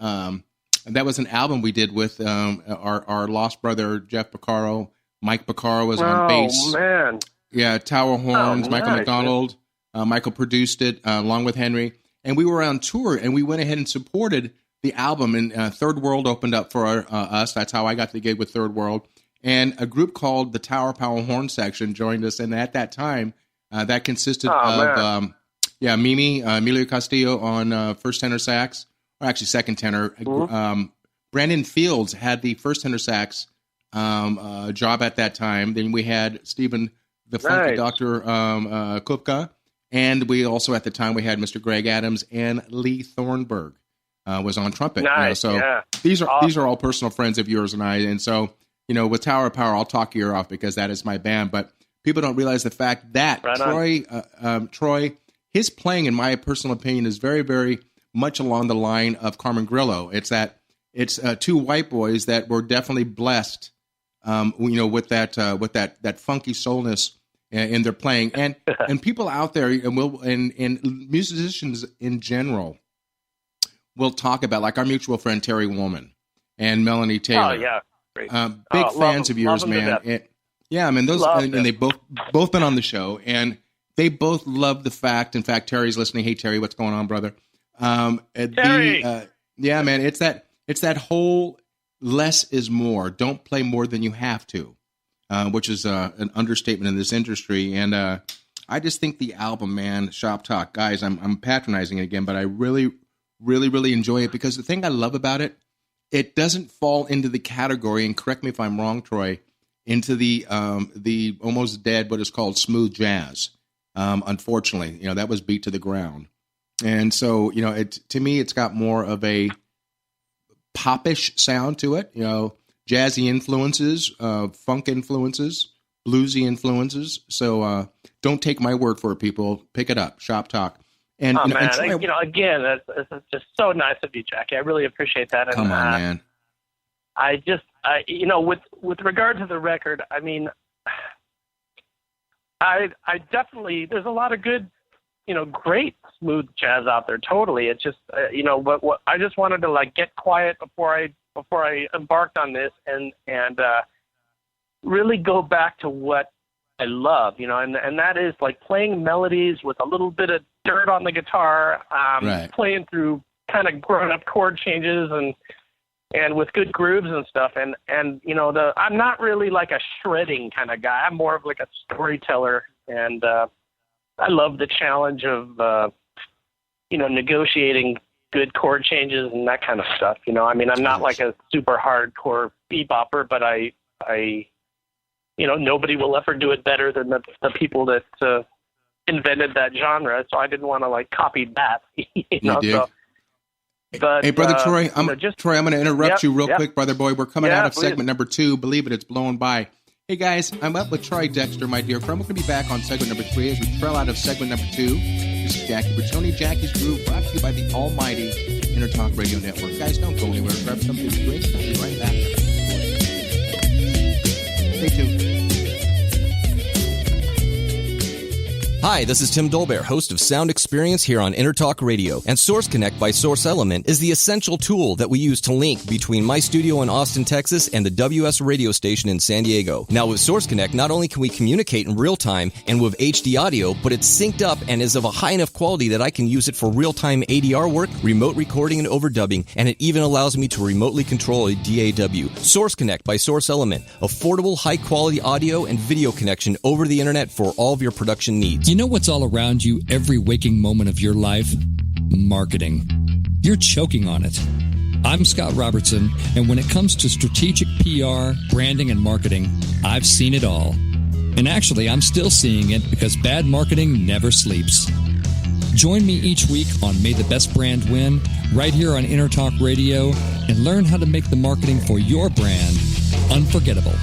that was an album we did with our lost brother Jeff Beccaro. Mike Beccaro was on bass. Oh man! Yeah, Tower Horns. Michael McDonald. Michael produced it along with Henry, and we were on tour, and we went ahead and supported the album. And Third World opened up for us. That's how I got the gig with Third World. And a group called the Tower Power Horn Section joined us. And at that time, that consisted of Mimi, Emilio Castillo on first tenor sax, or actually second tenor. Brandon Fields had the first tenor sax job at that time. Then we had Stephen, the funky Dr. Kupka. And we also, at the time, we had Mr. Greg Adams, and Lee Thornburg was on trumpet. These are all personal friends of yours and I. And so, with Tower of Power, I'll talk your ear off because that is my band. But people don't realize the fact that Troy, his playing, in my personal opinion, is very, very much along the line of Carmen Grillo. It's two white boys that were definitely blessed, with that funky soulness in their playing, and people out there, and musicians in general will talk about, like our mutual friend Terry Woolman and Melanie Taylor. Oh yeah, great. Big fans of yours, man. And they both been on the show, and they both love the fact. In fact, Terry's listening. Hey, Terry, what's going on, brother? Terry. Man, it's that whole less is more. Don't play more than you have to, which is an understatement in this industry. And I just think the album, man, Shop Talk, guys, I'm patronizing it again, but I really, really, really enjoy it because the thing I love about it, it doesn't fall into the category, and correct me if I'm wrong, Troy, into the almost dead, what is called smooth jazz. Unfortunately, that was beat to the ground. And so, to me, it's got more of a popish sound to it, jazzy influences, funk influences, bluesy influences. So don't take my word for it, people. Pick it up. Shop Talk. And, again, it's just so nice of you, Jackie. I really appreciate that. And, come on, man. With regard to the record, I mean, I definitely, there's a lot of good, great smooth jazz out there. Totally. It's just, what I just wanted to get quiet before I embarked on this and really go back to what I love, and that is playing melodies with a little bit of dirt on the guitar, playing through kind of grown up chord changes and with good grooves and stuff. And I'm not really like a shredding kind of guy. I'm more of like a storyteller. And I love the challenge of, negotiating good chord changes and that kind of stuff. I'm not like a super hardcore bebopper, but I nobody will ever do it better than the people that invented that genre. So I didn't want to copy that. So, but, hey, brother Troy, I'm going to interrupt you real quick, brother boy. We're coming out of segment number 2. Believe it, it's blowing by. Hey guys, I'm up with Troy Dexter, my dear friend. We're going to be back on segment number 3 as we trail out of segment number 2. This is Jackie Bertoni, Jackie's Groove, brought to you by the almighty Intertalk Radio Network. Guys, don't go anywhere. Grab something to drink. I'll be right back. Stay tuned. Hi, this is Tim Dolbear, host of Sound Experience here on Intertalk Radio. And Source Connect by Source Element is the essential tool that we use to link between my studio in Austin, Texas and the WS radio station in San Diego. Now with Source Connect, not only can we communicate in real time and with HD audio, but it's synced up and is of a high enough quality that I can use it for real-time ADR work, remote recording and overdubbing, and it even allows me to remotely control a DAW. Source Connect by Source Element. Affordable, high-quality audio and video connection over the internet for all of your production needs. You know what's all around you every waking moment of your life? Marketing. You're choking on it. I'm Scott Robertson, and when it comes to strategic PR, branding, and marketing, I've seen it all. And actually, I'm still seeing it because bad marketing never sleeps. Join me each week on May the Best Brand Win, right here on Intertalk Radio, and learn how to make the marketing for your brand unforgettable.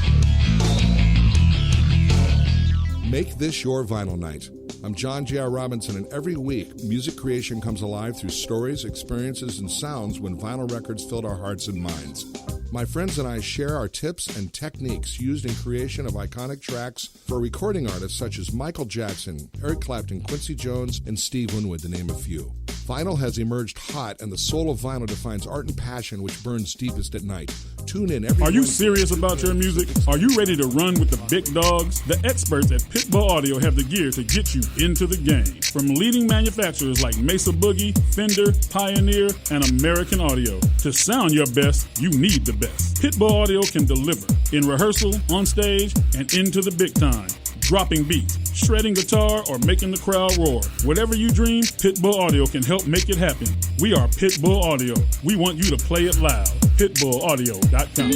Make this your vinyl night. I'm John J.R. Robinson, and every week, music creation comes alive through stories, experiences, and sounds when vinyl records filled our hearts and minds. My friends and I share our tips and techniques used in creation of iconic tracks for recording artists such as Michael Jackson, Eric Clapton, Quincy Jones, and Steve Winwood, to name a few. Vinyl has emerged hot, and the soul of vinyl defines art and passion which burns deepest at night. Tune in every Are you Wednesday serious about your music? Are you ready to run with the big dogs? The experts at Pitbull Audio have the gear to get you into the game. From leading manufacturers like Mesa Boogie, Fender, Pioneer, and American Audio. To sound your best, you need the best. Pitbull Audio can deliver in rehearsal, on stage, and into the big time. Dropping beats, shredding guitar, or making the crowd roar. Whatever you dream, Pitbull Audio can help make it happen. We are Pitbull Audio. We want you to play it loud. PitbullAudio.com.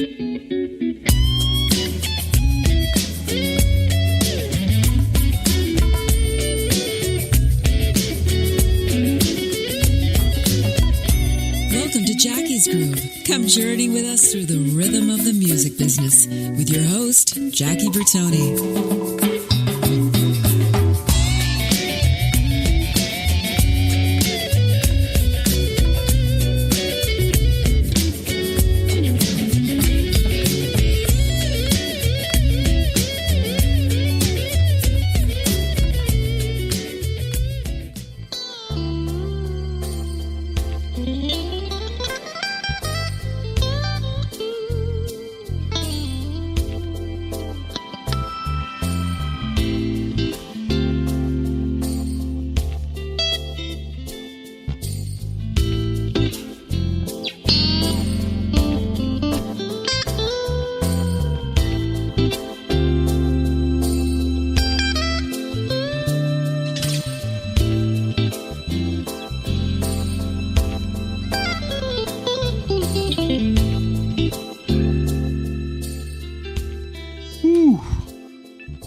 Welcome to Jackie's Groove. Come journey with us through the rhythm of the music business with your host, Jackie Bertoni.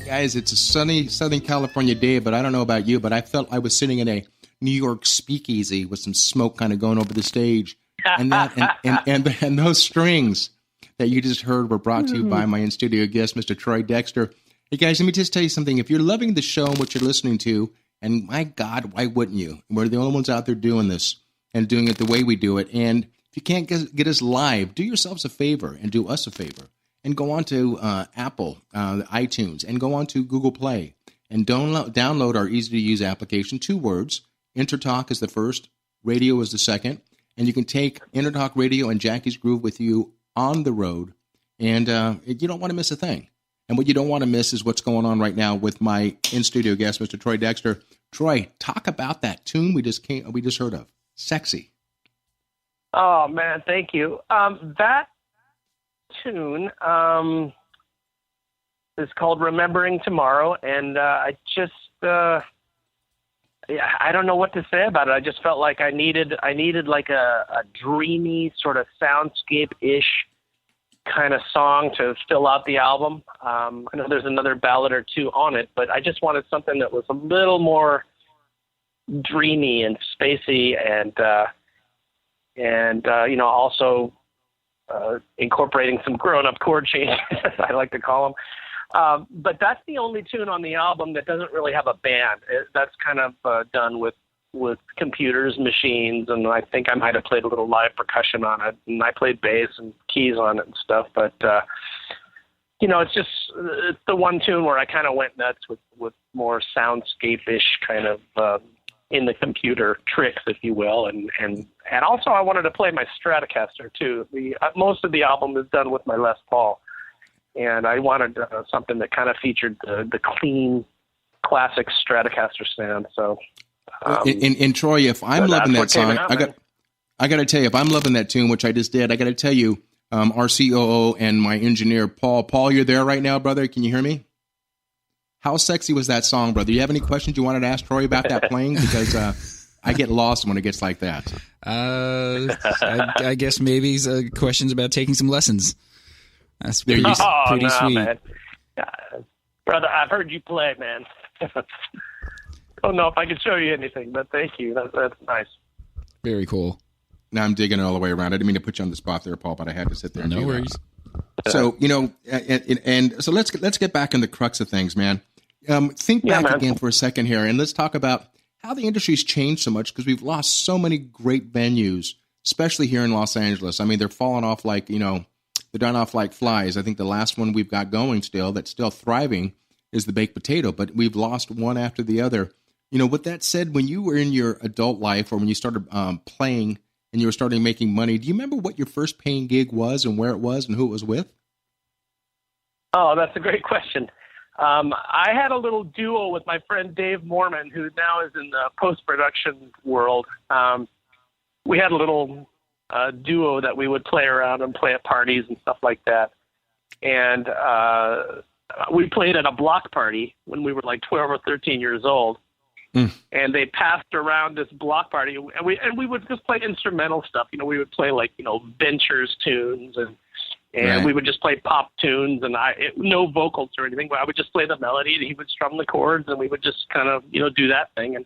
Guys, it's a sunny Southern California day, but I don't know about you, but I felt I was sitting in a New York speakeasy with some smoke kind of going over the stage. And that and those strings that you just heard were brought to you by my in-studio guest, Mr. Troy Dexter. Hey, guys, let me just tell you something. If you're loving the show and what you're listening to, and my God, why wouldn't you? We're the only ones out there doing this and doing it the way we do it. And if you can't get us live, do yourselves a favor and do us a favor. And go on to Apple, iTunes, and go on to Google Play. And download our easy-to-use application. 2 words. Intertalk is the first. Radio is the second. And you can take Intertalk Radio and Jackie's Groove with you on the road. And you don't want to miss a thing. And what you don't want to miss is what's going on right now with my in-studio guest, Mr. Troy Dexter. Troy, talk about that tune we just heard of. Sexy. Oh, man, thank you. That tune is called Remembering Tomorrow, and I just I don't know what to say about it. I just felt like I needed like a dreamy sort of soundscape-ish kind of song to fill out the album. I know there's another ballad or two on it, but I just wanted something that was a little more dreamy and spacey and also incorporating some grown-up chord changes, as I like to call them. But that's the only tune on the album that doesn't really have a band. That's kind of done with computers, machines, and I think I might have played a little live percussion on it, and I played bass and keys on it and stuff. But it's the one tune where I kind of went nuts with more soundscape-ish kind of in the computer tricks, if you will, and also I wanted to play my Stratocaster too. Most of the album is done with my Les Paul, and I wanted something that kind of featured the clean, classic Stratocaster sound. So, and Troy, if I'm loving that song, I got to tell you, if I'm loving that tune, which I just did, I got to tell you, our COO and my engineer Paul, you're there right now, brother. Can you hear me? How sexy was that song, brother? Do you have any questions you wanted to ask Troy about that playing? Because I get lost when it gets like that. I guess maybe questions about taking some lessons. That's pretty sweet. Man. Brother, I've heard you play, man. Don't know if I can show you anything, but thank you. That's nice. Very cool. Now I'm digging it all the way around. I didn't mean to put you on the spot there, Paul, but I had to sit there. No worries. So, and so let's get back in the crux of things, man. Think back again for a second here, and let's talk about how the industry's changed so much, because we've lost so many great venues, especially here in Los Angeles. I mean, they're falling off like, they're dying off like flies. I think the last one we've got going still, that's still thriving, is the Baked Potato, but we've lost one after the other. With that said, when you were in your adult life or when you started playing and you were starting making money, do you remember what your first paying gig was and where it was and who it was with? Oh, that's a great question. I had a little duo with my friend Dave Mormon, who now is in the post-production world. We had a little duo that we would play around and play at parties and stuff like that. And we played at a block party when we were like 12 or 13 years old. And they passed around this block party, and we would just play instrumental stuff. We would play like, Ventures tunes, and Right. we would just play pop tunes, and no vocals or anything, but I would just play the melody, and he would strum the chords, and we would just kind of, do that thing. And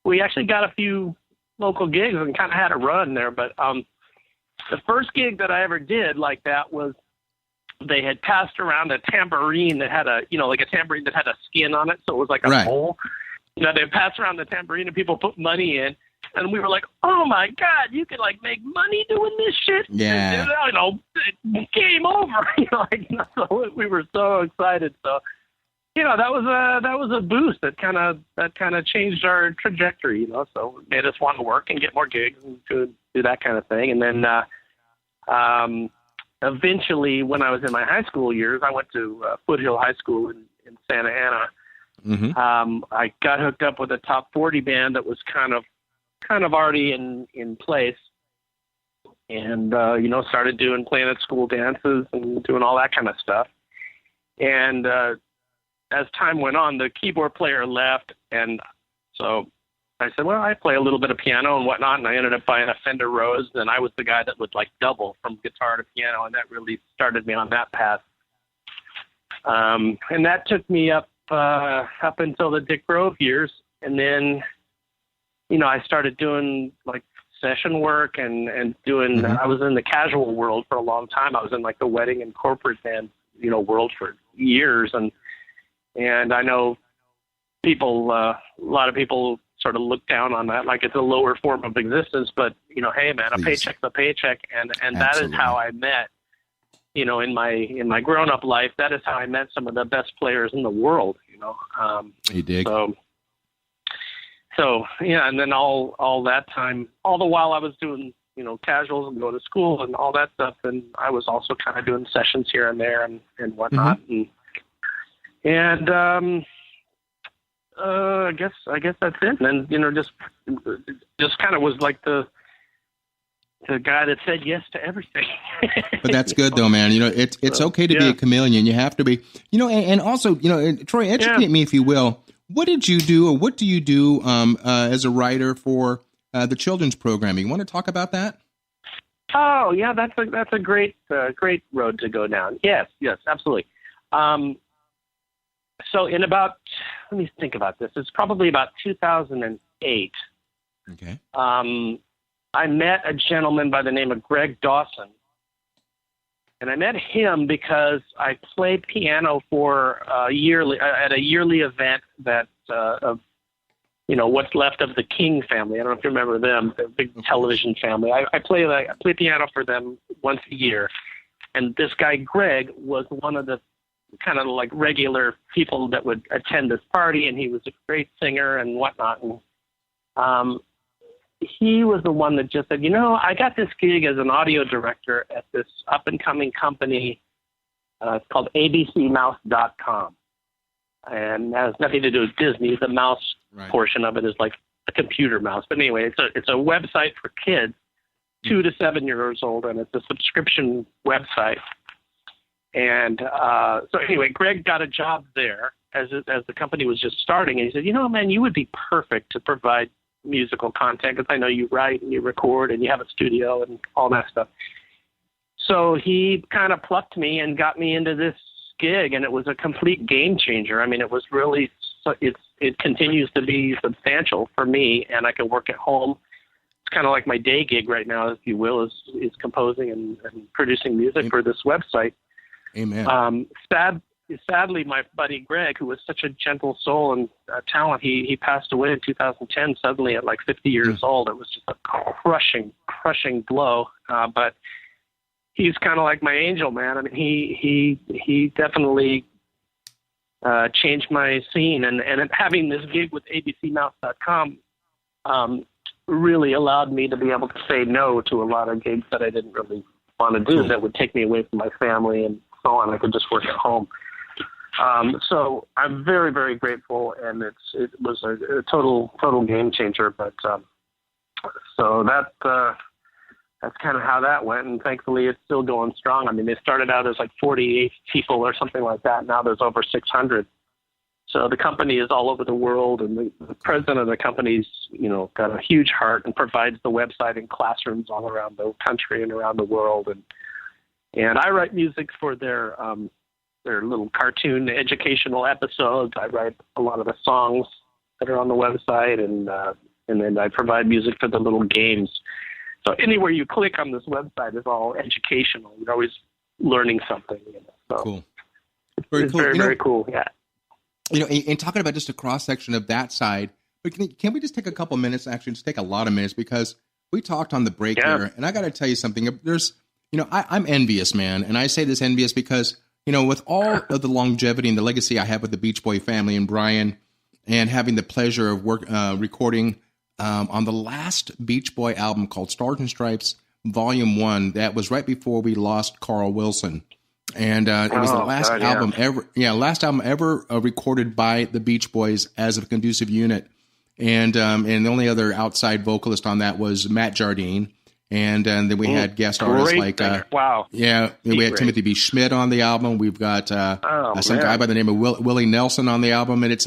we actually got a few local gigs and kind of had a run there. But the first gig that I ever did like that was they had passed around a tambourine that had a tambourine that had a skin on it, so it was like a Right. bowl. They passed around the tambourine, and people put money in. And we were like, oh, my God, you can, like, make money doing this shit? Yeah. And, game over. So we were so excited. So, that was a boost that kind of changed our trajectory, So it made us want to work and get more gigs and do that kind of thing. And then eventually, when I was in my high school years, I went to Foothill High School in Santa Ana. Mm-hmm. I got hooked up with a top 40 band that was kind of already in place, and started playing at school dances and doing all that kind of stuff. And as time went on, the keyboard player left, and so I said, well, I play a little bit of piano and whatnot, and I ended up buying a Fender Rose, and I was the guy that would like double from guitar to piano, and that really started me on that path. And that took me up until the Dick Grove years, and then I started doing like session work and doing. Mm-hmm. I was in the casual world for a long time. I was in like the wedding and corporate band world for years, and I know people. A lot of people sort of look down on that like it's a lower form of existence, but hey man, a paycheck's a paycheck, and that is how I met. In my grown up life, that is how I met some of the best players in the world. You dig? So yeah, and then all that time, all the while I was doing casuals and going to school and all that stuff, and I was also kind of doing sessions here and there and whatnot. Mm-hmm. And I guess that's it. And then just kind of was like the guy that said yes to everything. But that's good though, man. It's okay to be a chameleon. You have to be, and also, Troy, educate me if you will. What did you do, or what do you do as a writer for the children's programming? You want to talk about that? Oh yeah, that's a great road to go down. Yes, absolutely. So in about, let me think about this. It's probably about 2008. Okay. I met a gentleman by the name of Greg Dawson, and I met him because I played piano for at a yearly event that of what's left of the King family. I don't know if you remember them, the big television family. I play piano for them once a year, and this guy Greg was one of the kind of like regular people that would attend this party, and he was a great singer and whatnot. And he was the one that just said, I got this gig as an audio director at this up-and-coming company. It's called abcmouse.com. And that has nothing to do with Disney. The mouse portion of it is like a computer mouse. But anyway, it's a website for kids 2 to 7 years old, and it's a subscription website. And so anyway, Greg got a job there as the company was just starting. And he said, man, you would be perfect to provide musical content because I know you write and you record and you have a studio and all that stuff. So he kind of plucked me and got me into this gig, and it was a complete game changer. I mean, it was really, it continues to be substantial for me, and I can work at home. It's kind of like my day gig right now, if you will, is composing and producing music for this website. Amen. Sadly, my buddy Greg, who was such a gentle soul and talent, he passed away in 2010 suddenly at like 50 years old. It was just a crushing blow. But he's kind of like my angel, man. I mean, he definitely changed my scene. And having this gig with abcmouse.com really allowed me to be able to say no to a lot of gigs that I didn't really want to do that would take me away from my family and so on. I could just work at home. So I'm very, very grateful, and it was a total game changer. But so that's kind of how that went, and thankfully it's still going strong. I mean, they started out as like 48 people or something like that. Now there's over 600. So the company is all over the world, and the president of the company's, got a huge heart and provides the website in classrooms all around the country and around the world. And I write music for their little cartoon educational episodes. I write a lot of the songs that are on the website, and then I provide music for the little games. So anywhere you click on this website is all educational. You're always learning something. So cool. It's cool. Very cool. Yeah. And talking about just a cross section of that side, but can we just take a couple minutes? Actually, just take a lot of minutes, because we talked on the break there, and I got to tell you something. There's, I'm envious, man, and I say this envious because with all of the longevity and the legacy I have with the Beach Boy family and Brian, and having the pleasure of recording on the last Beach Boy album called Stars and Stripes Volume 1, that was right before we lost Carl Wilson. And it was the last album ever recorded by the Beach Boys as a conducive unit. And the only other outside vocalist on that was Matt Jardine. And then we had guest artists like, we had Timothy B. Schmidt on the album. We've got some guy by the name of Willie Nelson on the album, and it's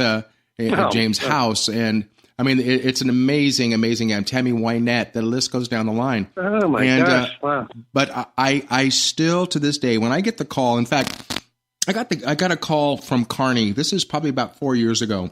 James House. And I mean, it's an amazing album. Tammy Wynette, the list goes down the line. Oh my gosh! Wow. But I still, to this day, when I get the call, in fact, I got a call from Carney. This is probably about 4 years ago,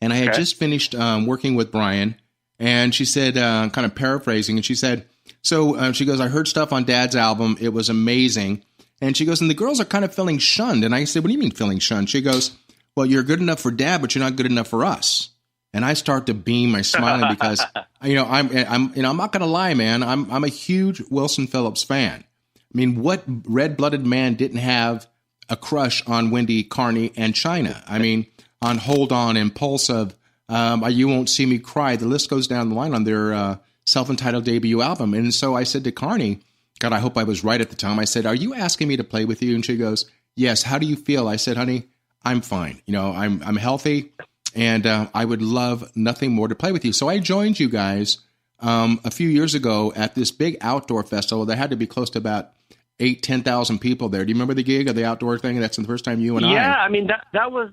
and I had just finished working with Brian. And she said, kind of paraphrasing, and she said, she goes, I heard stuff on Dad's album. It was amazing. And she goes, and the girls are kind of feeling shunned. And I said, what do you mean feeling shunned? She goes, well, you're good enough for Dad, but you're not good enough for us. And I start to beam, I'm smiling because, I'm not going to lie, man. I'm a huge Wilson Phillips fan. I mean, what red-blooded man didn't have a crush on Wendy, Carney, and China? I mean, on Hold On, Impulsive, You Won't See Me Cry. The list goes down the line on their self-entitled debut album. And so I said to Carney, God, I hope I was right at the time. I said, are you asking me to play with you? And she goes, yes. How do you feel? I said, honey, I'm fine. I'm healthy, and I would love nothing more to play with you. So I joined you guys a few years ago at this big outdoor festival. There had to be close to about 10,000 people there. Do you remember the gig of the outdoor thing? That's the first time you and I. Yeah, I mean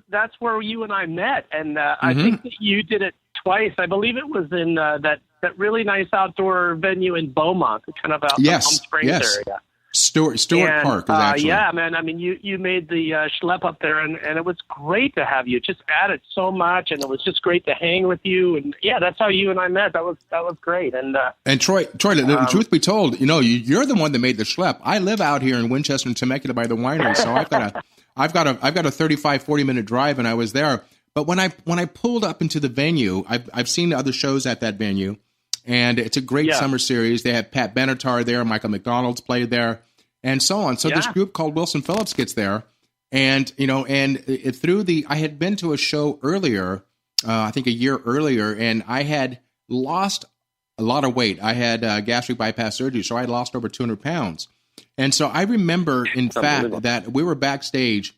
that's where you and I met, and I think that you did it twice. I believe it was in that really nice outdoor venue in Beaumont, kind of out in Palm Springs area. Stewart Park is actually. Yeah, man. I mean, you made the schlep up there, and it was great to have you. It just added so much, and it was just great to hang with you. And yeah, that's how you and I met. That was great. And Troy, the truth be told, you're the one that made the schlep. I live out here in Winchester and Temecula by the winery, so I've got a 35-40 minute drive, and I was there. But when I pulled up into the venue, I've seen other shows at that venue. And it's a great summer series. They have Pat Benatar there, Michael McDonald's played there, and so on. So this group called Wilson Phillips gets there, and I had been to a show earlier, I think a year earlier, and I had lost a lot of weight. I had gastric bypass surgery, so I had lost over 200 pounds. And so I remember, in fact, that we were backstage,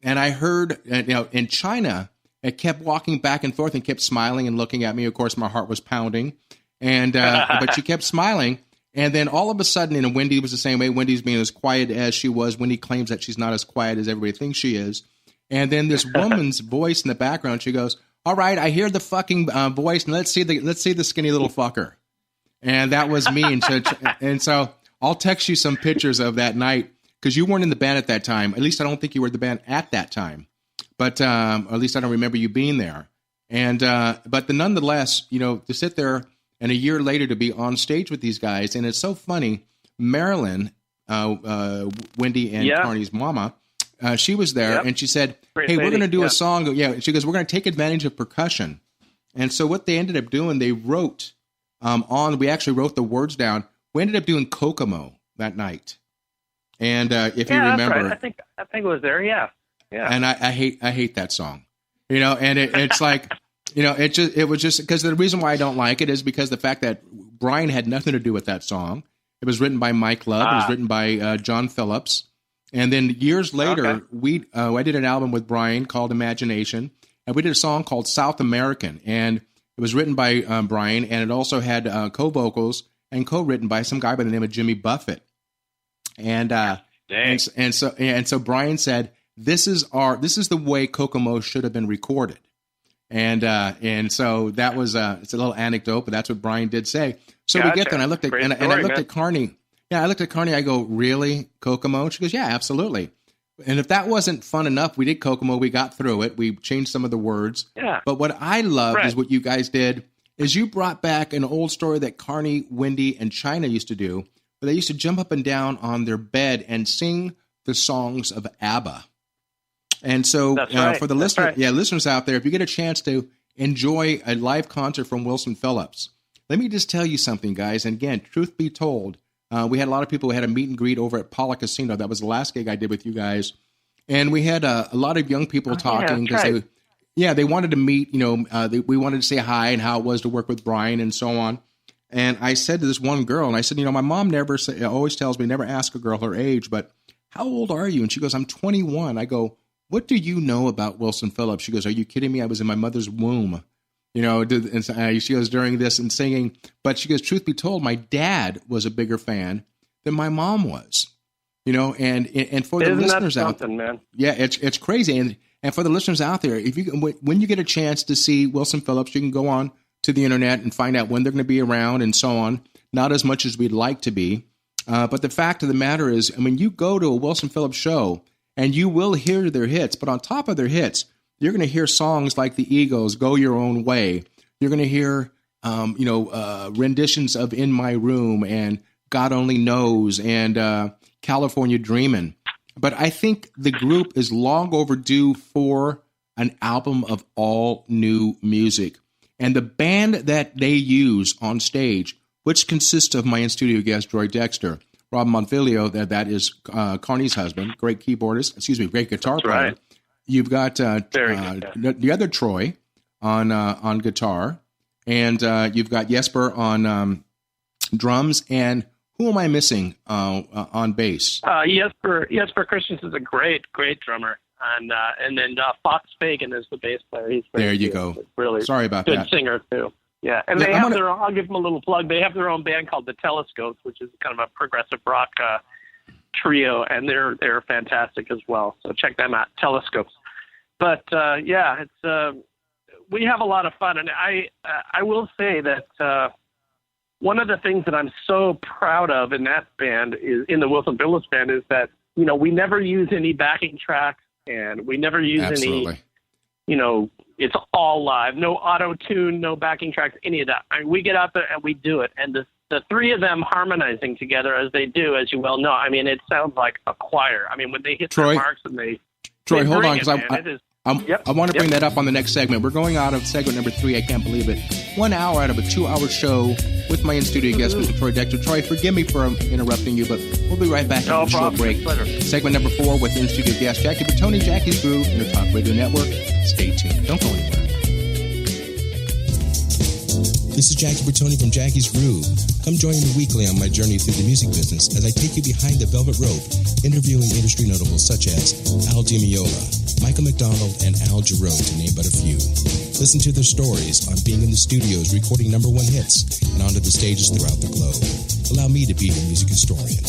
and I heard, in China, it kept walking back and forth and kept smiling and looking at me. Of course, my heart was pounding. And but she kept smiling, and then all of a sudden, Wendy was the same way. Wendy's being as quiet as she was. Wendy claims that she's not as quiet as everybody thinks she is. And then this woman's voice in the background, she goes, "All right, I hear the fucking voice, and let's see the skinny little fucker." And that was me. And so I'll text you some pictures of that night, because you weren't in the band at that time. At least I don't think you were in the band at that time, but or at least I don't remember you being there. And but nonetheless, to sit there. And a year later to be on stage with these guys. And it's so funny. Marilyn, Wendy and Carney's mama, she was there, and she said, we're going to do a song. Yeah, she goes, we're going to take advantage of percussion. And so what they ended up doing, they wrote we actually wrote the words down. We ended up doing Kokomo that night. And if you remember. Right. I think it was there, yeah. And I hate that song. And it's like, it was just because the reason why I don't like it is because the fact that Brian had nothing to do with that song. It was written by Mike Love. It was written by John Phillips. And then years later, I did an album with Brian called Imagination, and we did a song called South American, and it was written by Brian, and it also had co-vocals and co-written by some guy by the name of Jimmy Buffett. And so Brian said, "This is the way Kokomo should have been recorded." And so that was it's a little anecdote, but that's what Brian did say. So we get there, and I looked at at Carney. Yeah, I looked at Carney. I go, "Really, Kokomo?" She goes, "Yeah, absolutely." And if that wasn't fun enough, we did Kokomo. We got through it. We changed some of the words. Yeah. But what I loved is what you guys did is you brought back an old story that Carney, Wendy, and China used to do, where they used to jump up and down on their bed and sing the songs of ABBA. And so for the listeners out there, if you get a chance to enjoy a live concert from Wilson Phillips, let me just tell you something, guys. And again, truth be told, we had a lot of people who had a meet and greet over at Paula Casino. That was the last gig I did with you guys. And we had a lot of young people talking because they wanted to meet, we wanted to say hi and how it was to work with Brian and so on. And I said to this one girl, and I said, my mom always tells me, never ask a girl her age, but how old are you? And she goes, I'm 21. I go, what do you know about Wilson Phillips? She goes, are you kidding me? I was in my mother's womb. And she goes during this and singing, but she goes, truth be told, my dad was a bigger fan than my mom was, and for the listeners out there, man. Yeah, it's crazy. And for the listeners out there, when you get a chance to see Wilson Phillips, you can go on to the internet and find out when they're going to be around and so on. Not as much as we'd like to be. But the fact of the matter is, you go to a Wilson Phillips show and you will hear their hits, but on top of their hits, you're going to hear songs like the Eagles, Go Your Own Way. You're going to hear, renditions of In My Room and God Only Knows and California Dreamin'. But I think the group is long overdue for an album of all new music. And the band that they use on stage, which consists of my in-studio guest, Roy Dexter, Rob Monfilio, that is Carney's husband, great guitar player. Right. You've got the other Troy on guitar, and you've got Jesper on drums. And who am I missing on bass? Jesper Christensen is a great drummer, and then Fox Fagan is the bass player. He's there. You go. Really, sorry about good that. Singer too. Yeah, and they have their own. I'll give them a little plug. They have their own band called the Telescopes, which is kind of a progressive rock trio, and they're fantastic as well. So check them out, Telescopes. But it's we have a lot of fun, and I will say that one of the things that I'm so proud of in that band is in the Wilson Phillips band is that we never use any backing tracks, and we never use any. It's all live, no auto tune, no backing tracks, any of that. We get out there and we do it, and the three of them harmonizing together as they do, as you well know. It sounds like a choir. When they hit their marks and Troy, hold on, because I want to bring that up on the next segment. We're going out of segment number 3. I can't believe it. 1 hour out of a 2-hour show with my in-studio guest, Mr. Troy Dexter. Troy, forgive me for interrupting you, but we'll be right back after the short break. Segment number 4 with in-studio guest Jackie Bertoni, Jackie's Groove, in the Talk Radio Network. Stay tuned. Don't go anywhere. This is Jackie Bertoni from Jackie's Groove. Come join me weekly on my journey through the music business as I take you behind the velvet rope, interviewing industry notables such as Al DiMeola, Michael McDonald, and Al Jarreau, to name but a few. Listen to their stories on being in the studios recording #1 hits and onto the stages throughout the globe. Allow me to be your music historian.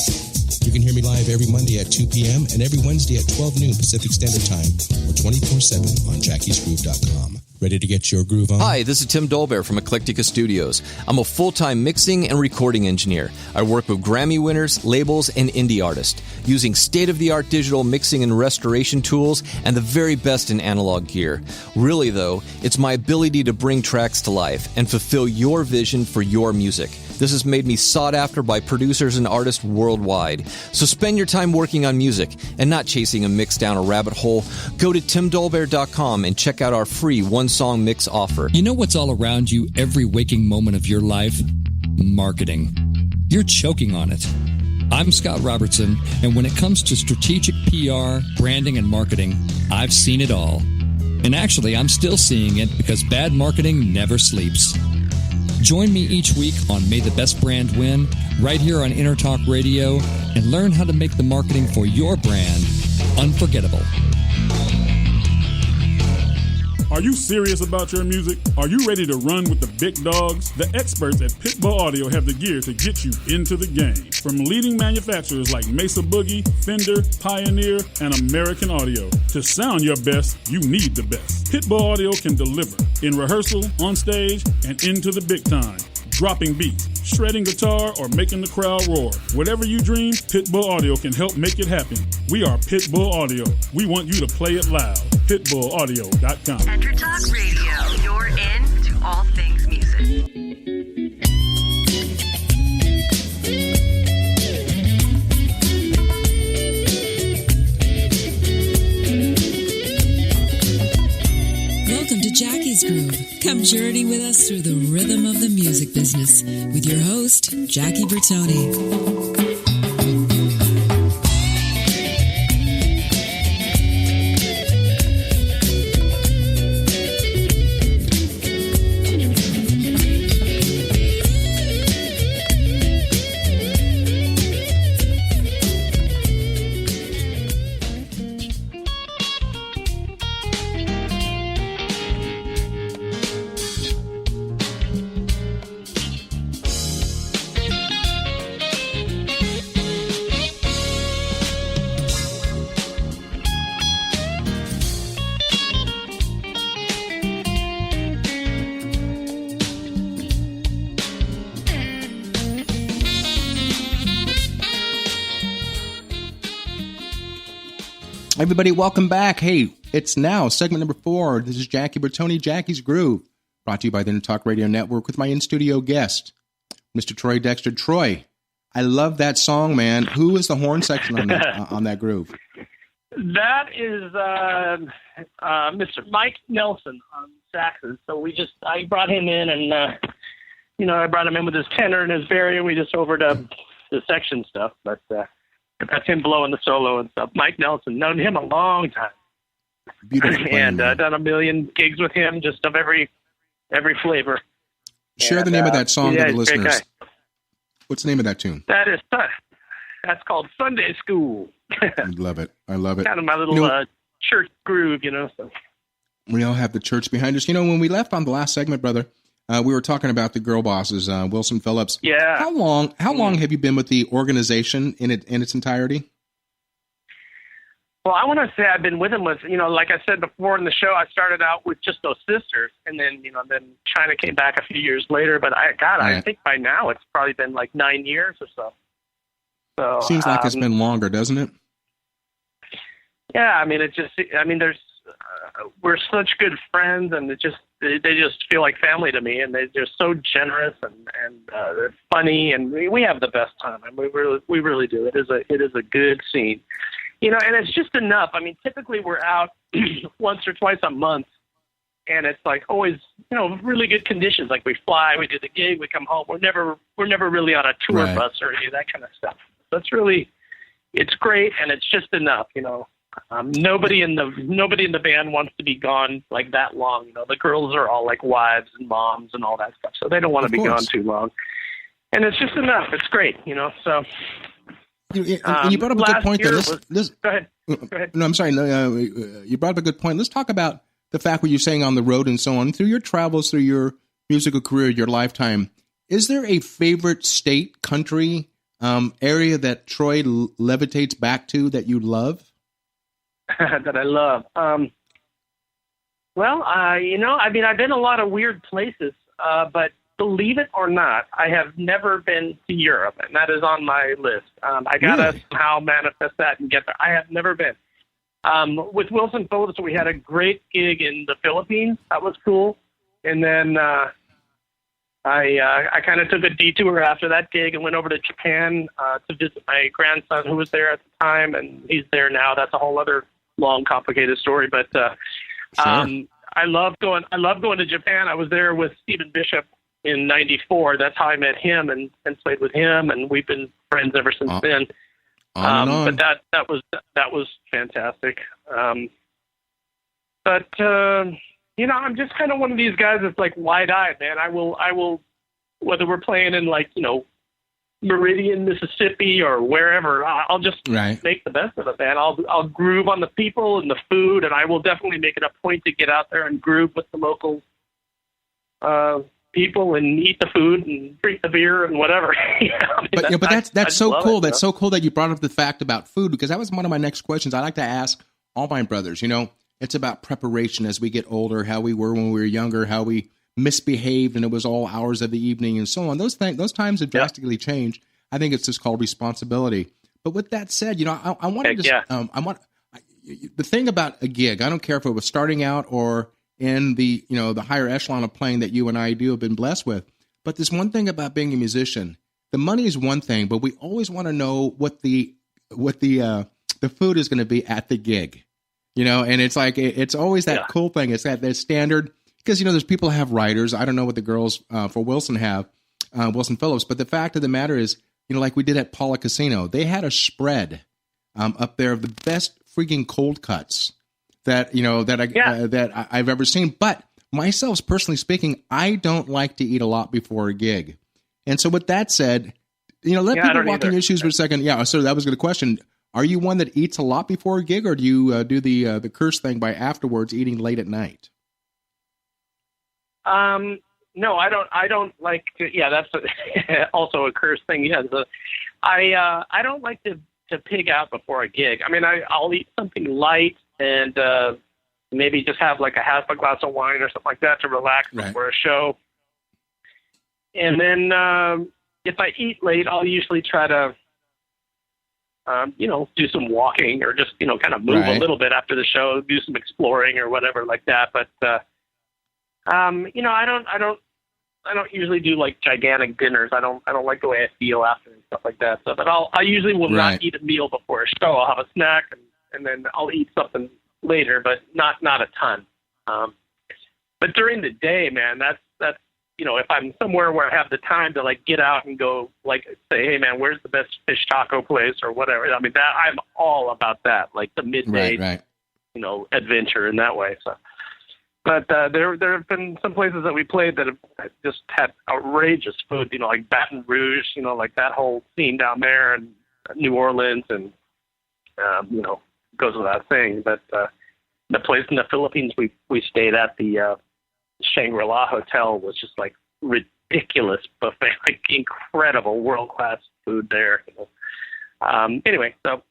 You can hear me live every Monday at 2 p.m. and every Wednesday at 12 noon Pacific Standard Time or 24/7 on jackiesgroove.com. Ready to get your groove on? Hi, this is Tim Dolbear from Eclectica Studios. I'm a full-time mixing and recording engineer. I work with Grammy winners, labels, and indie artists, using state-of-the-art digital mixing and restoration tools and the very best in analog gear. Really, though, it's my ability to bring tracks to life and fulfill your vision for your music. This has made me sought after by producers and artists worldwide. So spend your time working on music and not chasing a mix down a rabbit hole. Go to timdolbear.com and check out our free one-song mix offer. You know what's all around you every waking moment of your life? Marketing. You're choking on it. I'm Scott Robertson, and when it comes to strategic PR, branding, and marketing, I've seen it all. And actually, I'm still seeing it because bad marketing never sleeps. Join me each week on May the Best Brand Win, right here on Intertalk Radio, and learn how to make the marketing for your brand unforgettable. Are you serious about your music? Are you ready to run with the big dogs? The experts at Pitbull Audio have the gear to get you into the game. From leading manufacturers like Mesa Boogie, Fender, Pioneer, and American Audio. To sound your best, you need the best. Pitbull Audio can deliver in rehearsal, on stage, and into the big time. Dropping beats, shredding guitar, or making the crowd roar. Whatever you dream, Pitbull Audio can help make it happen. We are Pitbull Audio. We want you to play it loud. PitbullAudio.com. Entertalk Radio, you're in to all things music. Welcome to Jackie's Groove. Come journey with us through the rhythm of the music business with your host, Jackie Bertoni. Everybody, welcome back. Hey, it's now segment number 4. This is Jackie Bertoni, Jackie's Groove, brought to you by the Intertalk Radio Network with my in-studio guest, Mr. Troy Dexter. Troy, I love that song, man. Who is the horn section on that groove? That is Mr. Mike Nelson on saxes. So I brought him in, and I brought him in with his tenor and his barrier. We just overdubbed the section stuff, but that's him blowing the solo and stuff. Mike Nelson, known him a long time. Beautiful. And done a million gigs with him, just of every flavor. Share the name of that song to the listeners. What's the name of that tune? That's called Sunday School. I love it. Kind of my little church groove, So. We all have the church behind us. When we left on the last segment, brother, we were talking about the girl bosses, Wilson Phillips. Yeah. How long have you been with the organization in its entirety? Well, I want to say I've been with him like I said before in the show, I started out with just those sisters, and then China came back a few years later. But I think by now it's probably been like 9 years or so. So seems like it's been longer, doesn't it? Yeah, there's we're such good friends, and they just feel like family to me, and they're so generous and they're funny, and we have the best time. We really do. It is a good scene, and it's just enough. Typically we're out once or twice a month, and it's like always really good conditions. Like we fly, we do the gig, we come home. We're never really on a tour bus or any of that kind of stuff. So it's great, and it's just enough. Nobody in the band wants to be gone like that long. The girls are all like wives and moms and all that stuff, so they don't want to be gone too long. And it's just enough. It's great, So and you brought up a good point there. Go ahead. No, I'm sorry. No, you brought up a good point. Let's talk about the fact what you're saying on the road and so on. Through your travels, through your musical career, your lifetime, is there a favorite state, country, area that Troy levitates back to that you love? That I love. I've been a lot of weird places, but believe it or not, I have never been to Europe, and that is on my list. I gotta somehow manifest that and get there. I have never been. With Wilson Phillips, we had a great gig in the Philippines. That was cool. And then I kind of took a detour after that gig and went over to Japan to visit my grandson, who was there at the time, and he's there now. That's a whole other long, complicated story. But I love going to Japan. I was there with Stephen Bishop in '94. That's how I met him and played with him, and we've been friends ever since then. But that was fantastic. But I'm just kind of one of these guys that's like wide-eyed, man. I will, whether we're playing in Meridian, Mississippi, or wherever, I'll just make the best of it, man. I'll groove on the people and the food, and I will definitely make it a point to get out there and groove with the local people and eat the food and drink the beer and whatever. But that's so cool. That's so cool that you brought up the fact about food, because that was one of my next questions. I like to ask all my brothers. It's about preparation as we get older, how we were when we were younger, how we misbehaved, and it was all hours of the evening and so on. Those times have drastically changed. I think it's just called responsibility. But with that said, I want to just the thing about a gig. I don't care if it was starting out or in the the higher echelon of playing that you and I have been blessed with. But there's one thing about being a musician. The money is one thing, but we always want to know what the food is going to be at the gig. And it's like it's always that cool thing. It's that standard. Because, there's people who have writers. I don't know what the girls for Wilson have, Wilson Phillips. But the fact of the matter is, like we did at Paula Casino, they had a spread up there of the best freaking cold cuts that I've ever seen. But myself, personally speaking, I don't like to eat a lot before a gig. And so with that said, let people walk in your shoes for a second. Yeah, so that was a good question. Are you one that eats a lot before a gig, or do you do the curse thing by afterwards eating late at night? No, I don't like to. Yeah, that's also a curse thing. Yeah, I don't like to pig out before a gig. I mean, I'll eat something light and maybe just have like a half a glass of wine or something like that to relax before a show. And then if I eat late, I'll usually try to do some walking or just kind of move a little bit after the show, do some exploring or whatever like that. But I don't usually do like gigantic dinners. I don't like the way I feel after and stuff like that. So, but I usually will not eat a meal before a show. I'll have a snack and then I'll eat something later, but not a ton. But during the day, man, that's if I'm somewhere where I have the time to like get out and go like say, hey man, where's the best fish taco place or whatever. I mean, that I'm all about that, like the midday, adventure in that way. So. But there have been some places that we played that have just had outrageous food, like Baton Rouge, like that whole scene down there, and New Orleans, and goes without saying. But the place in the Philippines we stayed at, the Shangri-La Hotel, was just like ridiculous buffet, like incredible world class food there. Anyway, so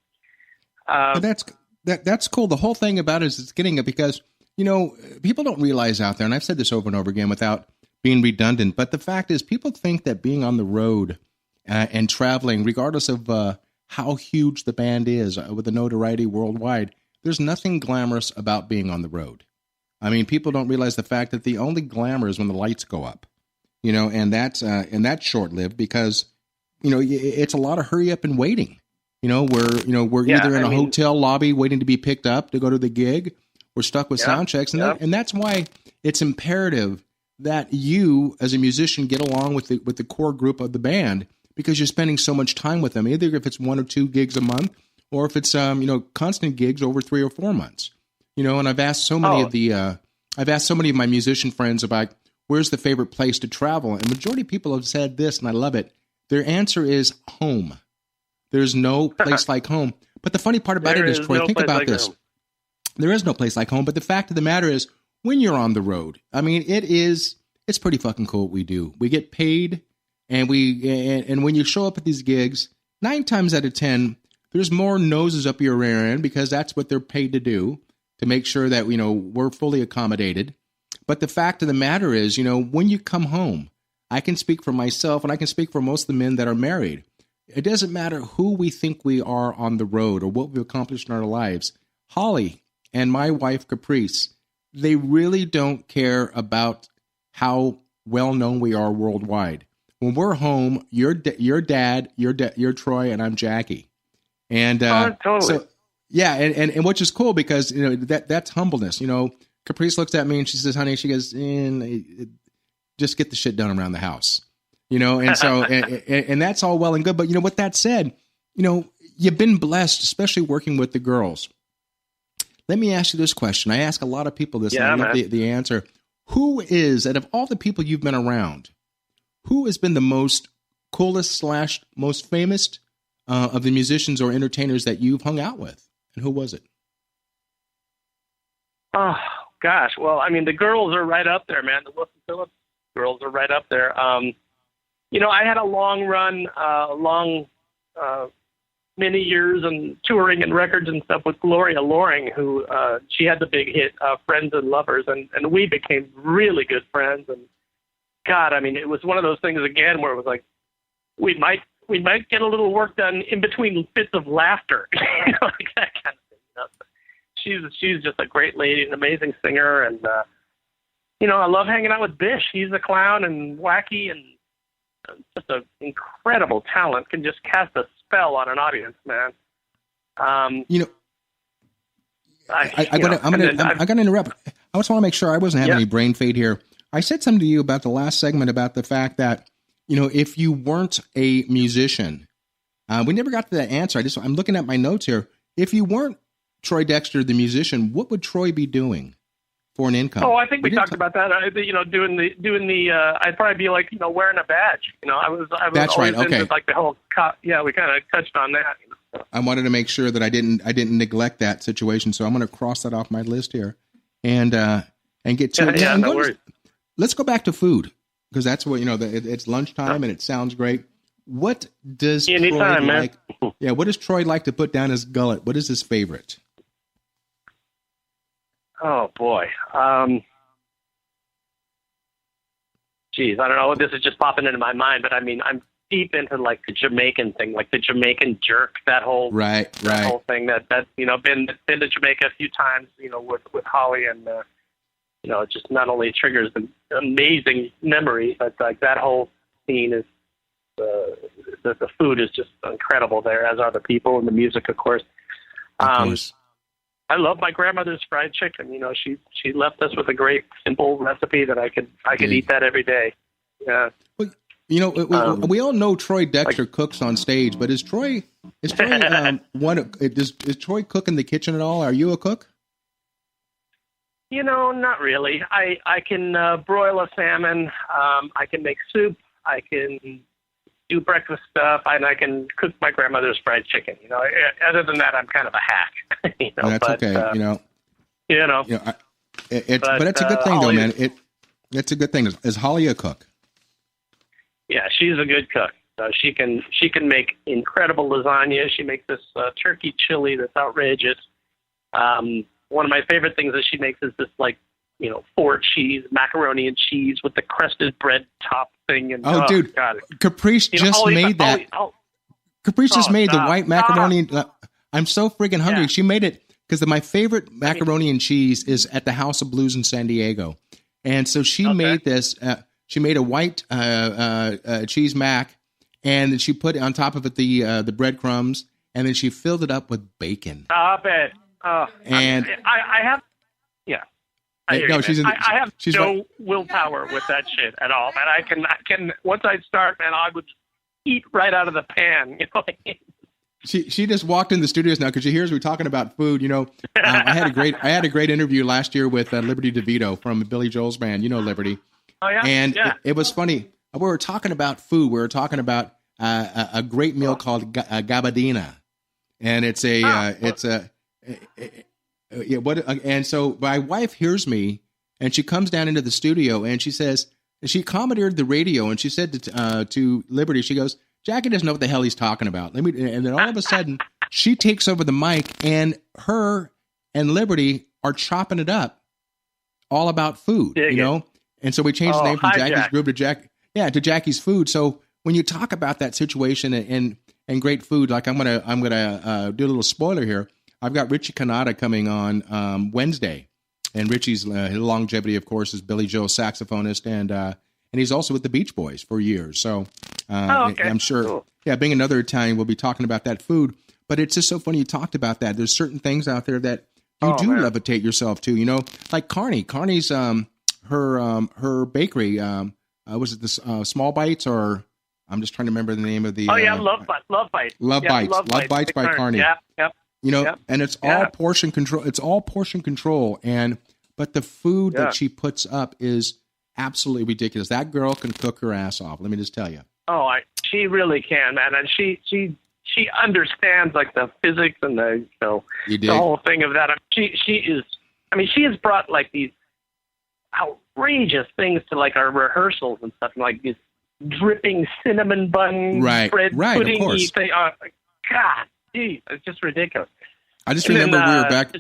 but that's cool. The whole thing about it is it's getting it because. People don't realize out there, and I've said this over and over again without being redundant, but the fact is people think that being on the road and traveling, regardless of how huge the band is with the notoriety worldwide, there's nothing glamorous about being on the road. I mean, people don't realize the fact that the only glamour is when the lights go up, and that's short-lived because, it's a lot of hurry up and waiting. We're either in a hotel lobby waiting to be picked up to go to the gig. We're stuck with sound checks, and that's why it's imperative that you, as a musician, get along with the core group of the band because you're spending so much time with them. Either if it's 1 or 2 gigs a month, or if it's constant gigs over 3 or 4 months. And I've asked so many of my musician friends about where's the favorite place to travel, and the majority of people have said this, and I love it. Their answer is home. There's no place like home. But the funny part about it is, Troy, think about this. Home. There is no place like home, but the fact of the matter is, when you're on the road, I mean, it's pretty fucking cool what we do. We get paid, and when you show up at these gigs, 9 times out of 10, there's more noses up your rear end because that's what they're paid to do, to make sure that, we're fully accommodated. But the fact of the matter is, when you come home, I can speak for myself, and I can speak for most of the men that are married. It doesn't matter who we think we are on the road or what we've accomplished in our lives. Holly and my wife, Caprice, they really don't care about how well-known we are worldwide. When we're home, you're Dad, you're Troy, and I'm Jackie. And totally. So, yeah, and which is cool because, that's humbleness. Caprice looks at me and she says, honey, she goes, just get the shit done around the house, you know? And so, and that's all well and good. But, you know, with that said, you know, you've been blessed, especially working with the girls. Let me ask you this question. I ask a lot of people this, and I love the answer. Who is, out of all the people you've been around, who has been the most coolest / most famous of the musicians or entertainers that you've hung out with? And who was it? Oh, gosh. Well, I mean, the girls are right up there, man. The Phillips girls are right up there. You know, I had a long run, many years and touring and records and stuff with Gloria Loring, who she had the big hit Friends and Lovers, and we became really good friends. And God, I mean, it was one of those things again where it was like we might get a little work done in between fits of laughter, you know, like that kind of thing. You know? She's just a great lady, an amazing singer, and you know, I love hanging out with Bish. He's a clown and wacky and just an incredible talent. Can just cast a spell on an audience, man. You know, I'm going to interrupt. I just want to make sure I wasn't having any brain fade here. I said something to you about the last segment about the fact that, you know, if you weren't a musician, we never got to that answer. I'm looking at my notes here. If you weren't Troy Dexter, the musician, what would Troy be doing for an income? Oh, I think we talked about that. You know, doing the. I'd probably be like, you know, wearing a badge. You know, I was. That's always right. Okay. Into like the whole. Yeah, we kind of touched on that. You know, so. I wanted to make sure that I didn't neglect that situation, so I'm going to cross that off my list here, and get to it. Yeah, no worries. Let's go back to food, because that's what, you know. It's lunchtime and it sounds great. What does Troy like? Yeah, what does Troy like to put down his gullet? What is his favorite? Oh boy. Geez, I don't know. This is just popping into my mind, but I mean, I'm deep into like the Jamaican thing, like the Jamaican jerk, that whole whole thing that you know, been to Jamaica a few times, you know, with Holly, and you know, it just not only triggers an amazing memory, but like that whole scene is the food is just incredible there, as are the people and the music, of course. I love my grandmother's fried chicken. You know, she left us with a great simple recipe that I could eat that every day. Yeah. Well, you know, we all know Troy Dexter cooks on stage, but is Troy does Troy cook in the kitchen at all? Are you a cook? You know, not really. I can broil a salmon. I can make soup. I can do breakfast stuff, and I can cook my grandmother's fried chicken. You know, other than that, I'm kind of a hack. You know, that's okay. But it's a good thing, though, man. It's a good thing. Is Holly a cook? Yeah, she's a good cook. She can make incredible lasagna. She makes this turkey chili that's outrageous. One of my favorite things that she makes is this, like, you know, 4-cheese macaroni and cheese with the crusted bread top thing. And dude, God. Caprice just made that. Caprice just made the white macaroni. I'm so friggin' hungry. Yeah. She made it because my favorite macaroni and cheese is at the House of Blues in San Diego, and so she made this. She made a white cheese mac, and then she put on top of it the breadcrumbs, and then she filled it up with bacon. Stop it! And I have. Yeah. I have no willpower with that shit at all, man. I can once I start, man, I would eat right out of the pan. You know. She just walked in the studios now because she hears we're talking about food. You know, I had a great interview last year with Liberty DeVito from Billy Joel's band. You know Liberty. Oh yeah. And it was funny. We were talking about food. We were talking about a great meal called gabardina, and it's and so my wife hears me, and she comes down into the studio, and she says, she commandeered the radio, and she said to Liberty, she goes, Jackie doesn't know what the hell he's talking about. And then all of a sudden, she takes over the mic, and her and Liberty are chopping it up, all about food, you know. And so we changed the name from Jackie's Groove to Jackie's Food. So when you talk about that situation and great food, like I'm gonna do a little spoiler here. I've got Richie Kanata coming on Wednesday, and Richie's longevity, of course, is Billy Joel saxophonist, and he's also with the Beach Boys for years. So I'm sure, being another Italian, we'll be talking about that food. But it's just so funny you talked about that. There's certain things out there that you levitate yourself to. You know, like Carney's her bakery. was it the Small Bites, or I'm just trying to remember the name of the. Oh yeah, Love Bites. Love Bites by Carney. Yeah, yep. You know, and it's all portion control. It's all portion control, but the food that she puts up is absolutely ridiculous. That girl can cook her ass off. Let me just tell you. Oh, she really can, man, and she understands like the physics and the the whole thing of that. She is. I mean, she has brought like these outrageous things to like our rehearsals and stuff, like these dripping cinnamon bun bread pudding thing. God, geez, it's just ridiculous. I just remember we were back.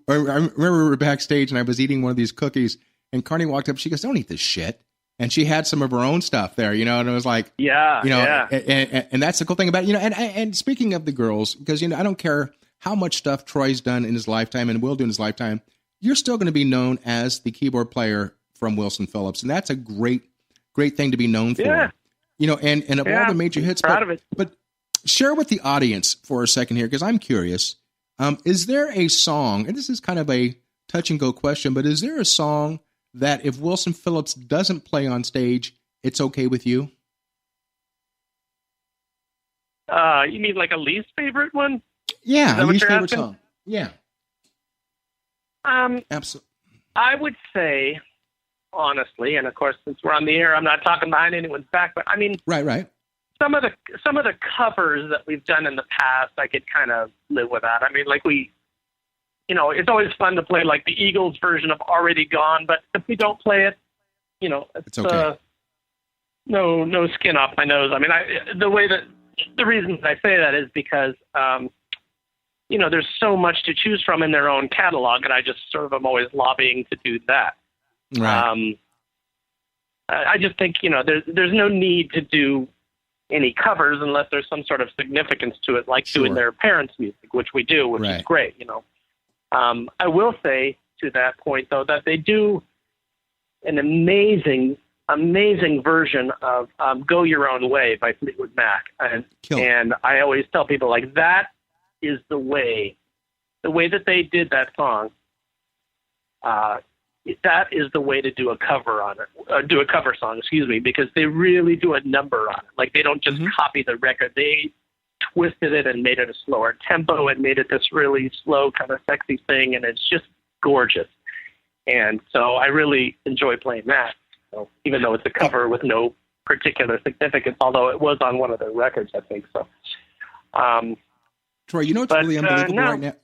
I remember we were backstage and I was eating one of these cookies, and Carney walked up. She goes, "Don't eat this shit." And she had some of her own stuff there, and it was like, and that's the cool thing about it, and speaking of the girls, because, I don't care how much stuff Troy's done in his lifetime and will do in his lifetime, you're still going to be known as the keyboard player from Wilson Phillips. And that's a great thing to be known for, and of all the major hits, but share with the audience for a second here, because I'm curious, is there a song, and this is kind of a touch and go question, but is there a song that if Wilson Phillips doesn't play on stage, it's okay with you? You mean like a least favorite one? Yeah, a least favorite song. Yeah. Absolutely. I would say, honestly, and of course, since we're on the air, I'm not talking behind anyone's back, but I mean, right. Some of the covers that we've done in the past, I could kind of live with that. I mean, like it's always fun to play like the Eagles version of Already Gone, but if we don't play it, it's okay. No skin off my nose. I mean, the reason I say that is because, there's so much to choose from in their own catalog, and I just sort of am always lobbying to do that. Right. I just think, there's no need to do any covers unless there's some sort of significance to it, like doing their parents' music, which we do, which is great, I will say to that point, though, that they do an amazing version of Go Your Own Way by Fleetwood Mac. And I always tell people, like, that is the way that they did that song, that is the way to do a cover on it, do a cover song, because they really do a number on it. Like, they don't just copy the record. They twisted it and made it a slower tempo and made it this really slow kind of sexy thing, and it's just gorgeous. And so I really enjoy playing that, even though it's a cover with no particular significance, although it was on one of their records, I think. So, Troy, what's really unbelievable right now?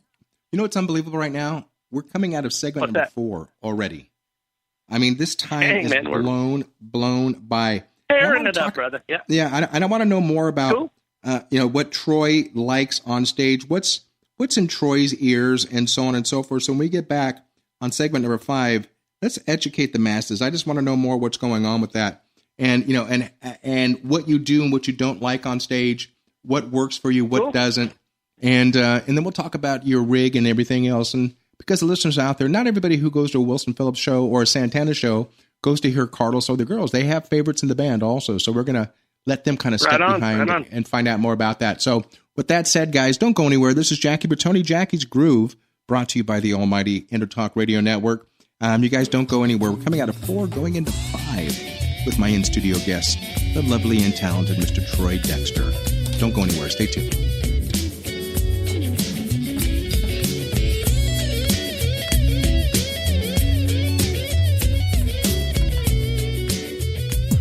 What's unbelievable right now? We're coming out of segment number 4 already. I mean, this time is blown by. Tearing it up, brother. Yeah. Yeah, and I want to know more about what Troy likes on stage, what's in Troy's ears, and so on and so forth. So when we get back on segment number 5, let's educate the masses. I just want to know more what's going on with that, and and what you do and what you don't like on stage, what works for you, what doesn't, and then we'll talk about your rig and everything else. And because the listeners out there, not everybody who goes to a Wilson Phillips show or a Santana show goes to hear Carlos or the girls. They have favorites in the band also, so we're gonna let them kind of step behind and find out more about that. So with that said, guys, don't go anywhere. This is Jackie Bertoni, Jackie's Groove, brought to you by the almighty Intertalk Radio Network. You guys don't go anywhere. We're coming out of 4, going into 5 with my in-studio guest, the lovely and talented Mr. Troy Dexter. Don't go anywhere. Stay tuned.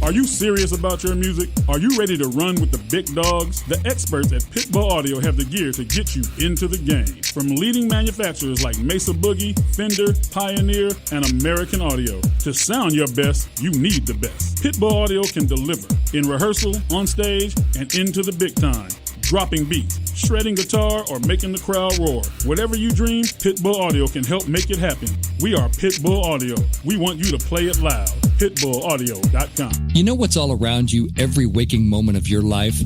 Are you serious about your music? Are you ready to run with the big dogs? The experts at Pitbull Audio have the gear to get you into the game. From leading manufacturers like Mesa Boogie, Fender, Pioneer, and American Audio. To sound your best, you need the best. Pitbull Audio can deliver in rehearsal, on stage, and into the big time. Dropping beats, shredding guitar, or making the crowd roar. Whatever you dream, Pitbull Audio can help make it happen. We are Pitbull Audio. We want you to play it loud. PitbullAudio.com. You know what's all around you every waking moment of your life?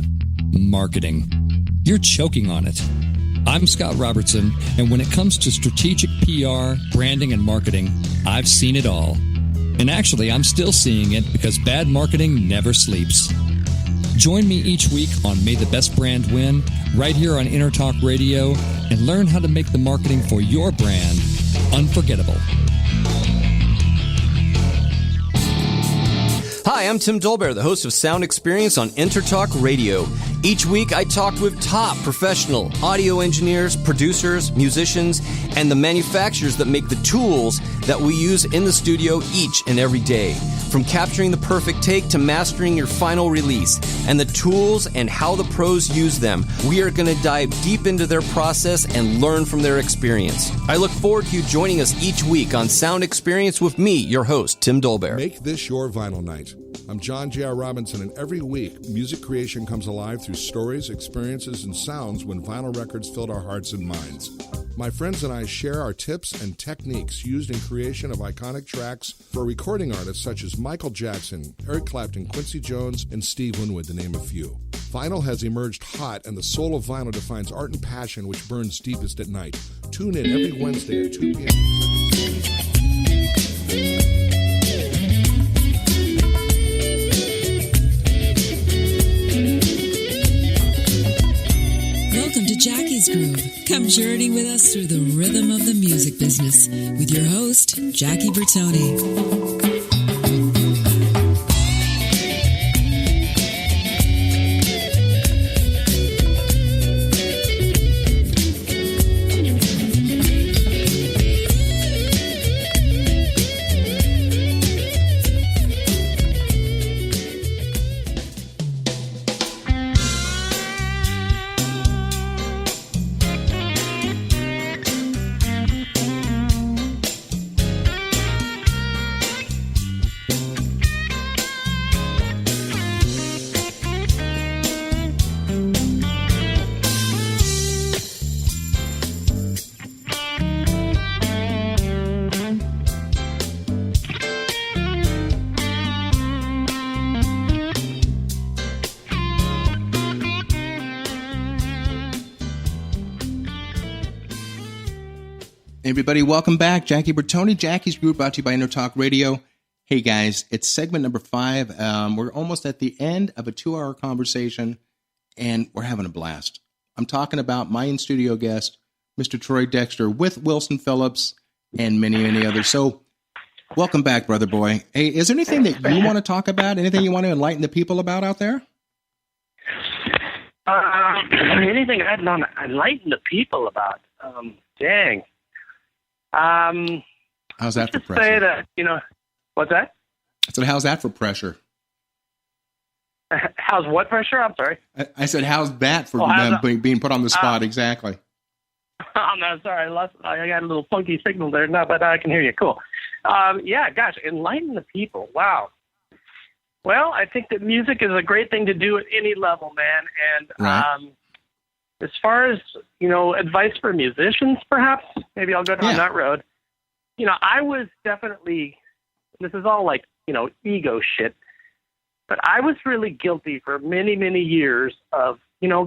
Marketing. You're choking on it. I'm Scott Robertson, and when it comes to strategic PR, branding, and marketing, I've seen it all. And actually, I'm still seeing it because bad marketing never sleeps. Join me each week on May the Best Brand Win, right here on Intertalk Radio, and learn how to make the marketing for your brand unforgettable. Hi, I'm Tim Dolbear, the host of Sound Experience on Intertalk Radio. Each week, I talk with top professional audio engineers, producers, musicians, and the manufacturers that make the tools that we use in the studio each and every day. From capturing the perfect take to mastering your final release, and the tools and how the pros use them, we are going to dive deep into their process and learn from their experience. I look forward to you joining us each week on Sound Experience with me, your host, Tim Dolbear. Make this your vinyl night. I'm John J.R. Robinson, and every week, music creation comes alive through stories, experiences, and sounds when vinyl records filled our hearts and minds. My friends and I share our tips and techniques used in creation of iconic tracks for recording artists such as Michael Jackson, Eric Clapton, Quincy Jones, and Steve Winwood, to name a few. Vinyl has emerged hot, and the soul of vinyl defines art and passion which burns deepest at night. Tune in every Wednesday at 2 p.m. Welcome to Jackie's Groove. Come journey with us through the rhythm of the music business with your host, Jackie Bertoni. Everybody, welcome back. Jackie Bertoni, Jackie's Groove, brought to you by Intertalk Radio. Hey, guys, it's segment number 5. We're almost at the end of a 2-hour conversation, and we're having a blast. I'm talking about my in-studio guest, Mr. Troy Dexter, with Wilson Phillips and many, many others. So, welcome back, brother boy. Hey, is there anything that you want to talk about? Anything you want to enlighten the people about out there? Anything I'd want to enlighten the people about? Dang. How's that for pressure? Say that, what's that? I said, how's that for pressure? How's what pressure? I'm sorry. I said, how's that for being put on the spot? Exactly. I'm not sorry. I got a little funky signal there. No, but I can hear you. Cool. Yeah, gosh, enlighten the people. Wow. Well, I think that music is a great thing to do at any level, man. And right. As far as, advice for musicians, perhaps, maybe I'll go down that road. I was definitely, this is all like, ego shit, but I was really guilty for many, many years of,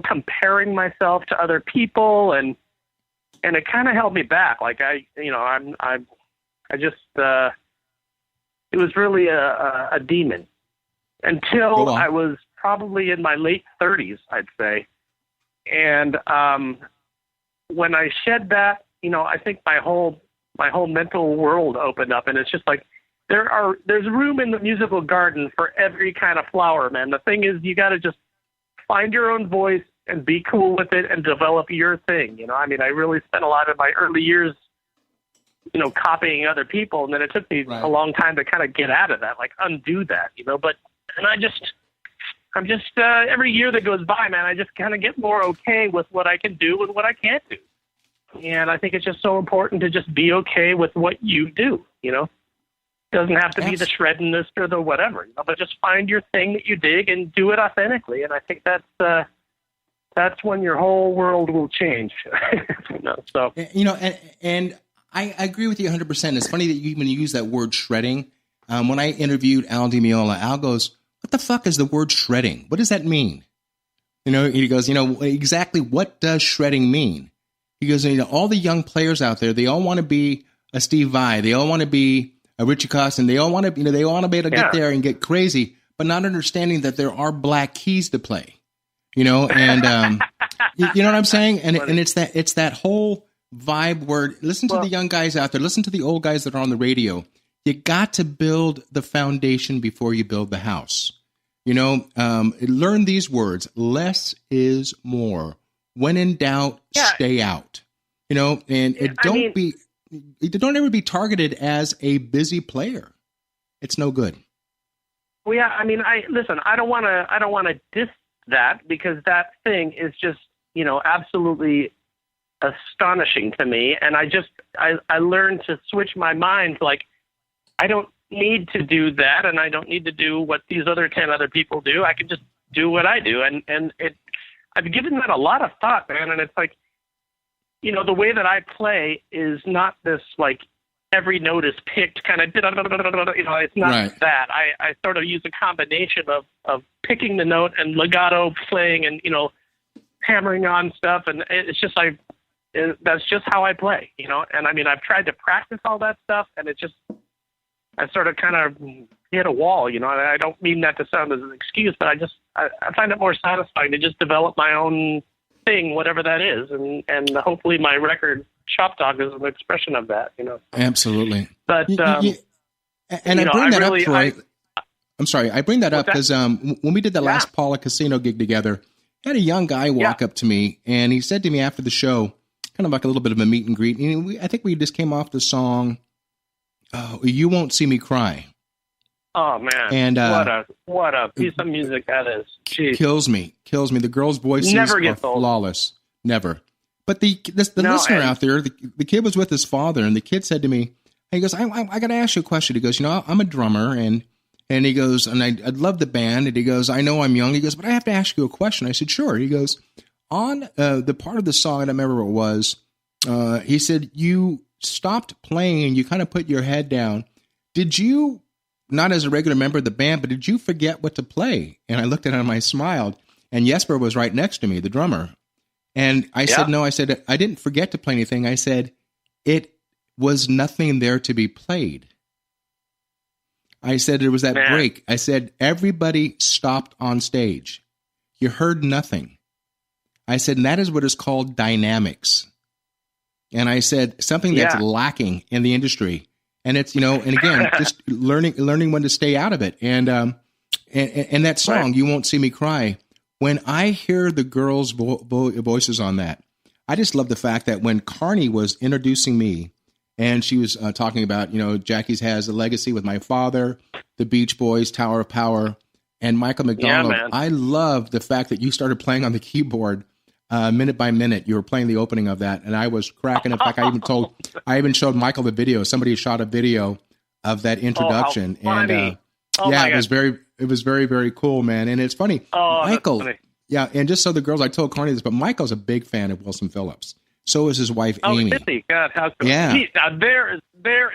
comparing myself to other people, and it kind of held me back. Like it was really a demon until I was probably in my late 30s, I'd say. And when I shed that, I think my whole mental world opened up, and it's just like there's room in the musical garden for every kind of flower, man. The thing is, you got to just find your own voice and be cool with it and develop your thing. I really spent a lot of my early years, copying other people, and then it took me a long time to kind of get out of that, like undo that, I'm just every year that goes by, man, I just kind of get more okay with what I can do and what I can't do. And I think it's just so important to just be okay with what you do, It doesn't have to be the shreddingest or the whatever, but just find your thing that you dig and do it authentically. And I think that's when your whole world will change. So and I agree with you 100%. It's funny that you even use that word shredding. When I interviewed Al Di Meola, Al goes, "What the fuck is the word shredding? What does that mean?" He goes, exactly what does shredding mean? He goes, all the young players out there, they all want to be a Steve Vai. They all want to be a Richie Costin. They all want to, they want to be able to get there and get crazy, but not understanding that there are black keys to play, and, you know what I'm saying? And it's that whole vibe where listen to the young guys out there, listen to the old guys that are on the radio. you got to build the foundation before you build the house. Learn these words. Less is more. When in doubt, stay out. Don't ever be targeted as a busy player. It's no good. Well, yeah, I don't want to diss that, because that thing is just, absolutely astonishing to me. And I learned to switch my mind. Like, I don't need to do that, and I don't need to do what these other 10 other people do. I can just do what I do. And I've given that a lot of thought, man. And it's like, the way that I play is not this, like, every note is picked kind of, it's not right. that. I sort of use a combination of picking the note and legato playing and, hammering on stuff. And it's just like, that's just how I play, And I've tried to practice all that stuff, and it just, I sort of kind of hit a wall, and I don't mean that to sound as an excuse, but I find it more satisfying to just develop my own thing, whatever that is. And hopefully my record Shop Dog is an expression of that, Absolutely. But, and I bring that up, Troy. I'm sorry. I bring that up because when we did the last Paula Casino gig together, I had a young guy walk up to me, and he said to me after the show, kind of like a little bit of a meet and greet. I think we just came off the song, You Won't See Me Cry. Oh, man. And what a piece of music that is. Jeez. Kills me. The girls' voices are flawless. Never. But the listener out there, the kid was with his father, and the kid said to me, he goes, I got to ask you a question. He goes, I'm a drummer, and he goes, and I love the band, and he goes, I know I'm young. He goes, but I have to ask you a question. I said, sure. He goes, on the part of the song, I don't remember what it was, he said, you stopped playing, and you kind of put your head down. Did you, not as a regular member of the band, but did you forget what to play? And I looked at him, I smiled, and Jesper was right next to me, the drummer. And I said, no, I said, I didn't forget to play anything. I said, it was nothing there to be played. I said, there was that break. I said, everybody stopped on stage. You heard nothing. I said, and that is what is called dynamics. And I said, something that's lacking in the industry. And it's, and again, just learning when to stay out of it. And that song, You Won't See Me Cry, when I hear the girls' voices on that, I just love the fact that when Carney was introducing me, and she was talking about, Jackie's has a legacy with my father, the Beach Boys, Tower of Power, and Michael McDonald. Yeah, I love the fact that you started playing on the keyboard minute by minute. You were playing the opening of that, and I was cracking. In fact, I even showed Michael the video. Somebody shot a video of that introduction, and it was very, very cool, man. And it's funny, Michael. Funny. Yeah, and just so the girls, I told Carney this, but Michael's a big fan of Wilson Phillips. So is his wife, Amy. Oh, really? God, how cool. Yeah. There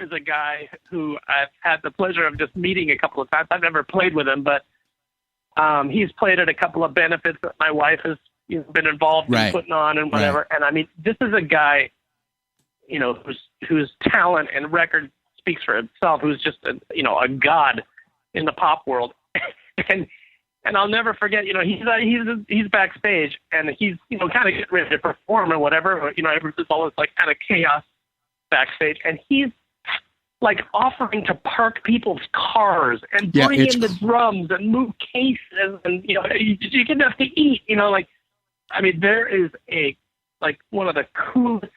is a guy who I've had the pleasure of just meeting a couple of times. I've never played with him, but he's played at a couple of benefits that my wife has been involved in putting on and whatever. Right. And this is a guy, whose talent and record speaks for himself, who's just a god in the pop world. And I'll never forget, he's backstage, and he's, kind of getting ready to perform or whatever. There's all this, like, kind of chaos backstage. And he's, like, offering to park people's cars and bring in the drums and move cases. And, you get enough to eat, there is one of the coolest,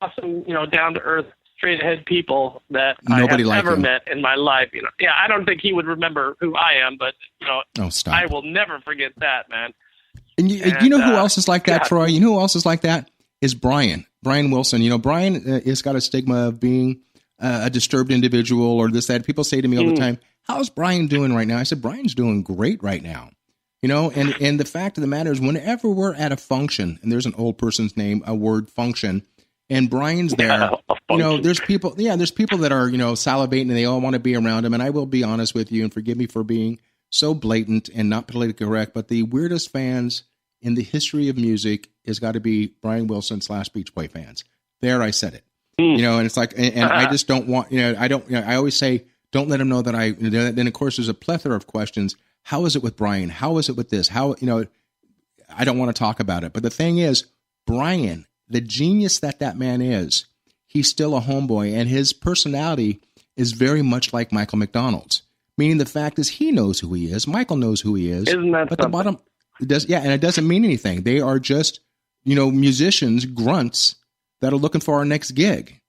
awesome, down-to-earth, straight-ahead people that Nobody I have ever him. met in my life. I don't think he would remember who I am, but, stop. I will never forget that, man. And you know who else is like that, Troy? You know who else is like that? Is Brian Wilson. Brian has got a stigma of being a disturbed individual or this, that. People say to me all the time, how's Brian doing right now? I said, Brian's doing great right now. And the fact of the matter is, whenever we're at a function, and there's an old person's name, a word function, and Brian's there, there's people that are, salivating and they all want to be around him. And I will be honest with you, and forgive me for being so blatant and not politically correct, but the weirdest fans in the history of music has got to be Brian Wilson / Beach Boy fans. There, I said it. And it's like, and I just don't want, I always say, don't let him know that then of course there's a plethora of questions. How is it with Brian? How is it with this? How, I don't want to talk about it. But the thing is, Brian, the genius that man is, he's still a homeboy, and his personality is very much like Michael McDonald's. Meaning the fact is he knows who he is. Michael knows who he is. Isn't that but something? the bottom, and it doesn't mean anything. They are just, musicians, grunts that are looking for our next gig.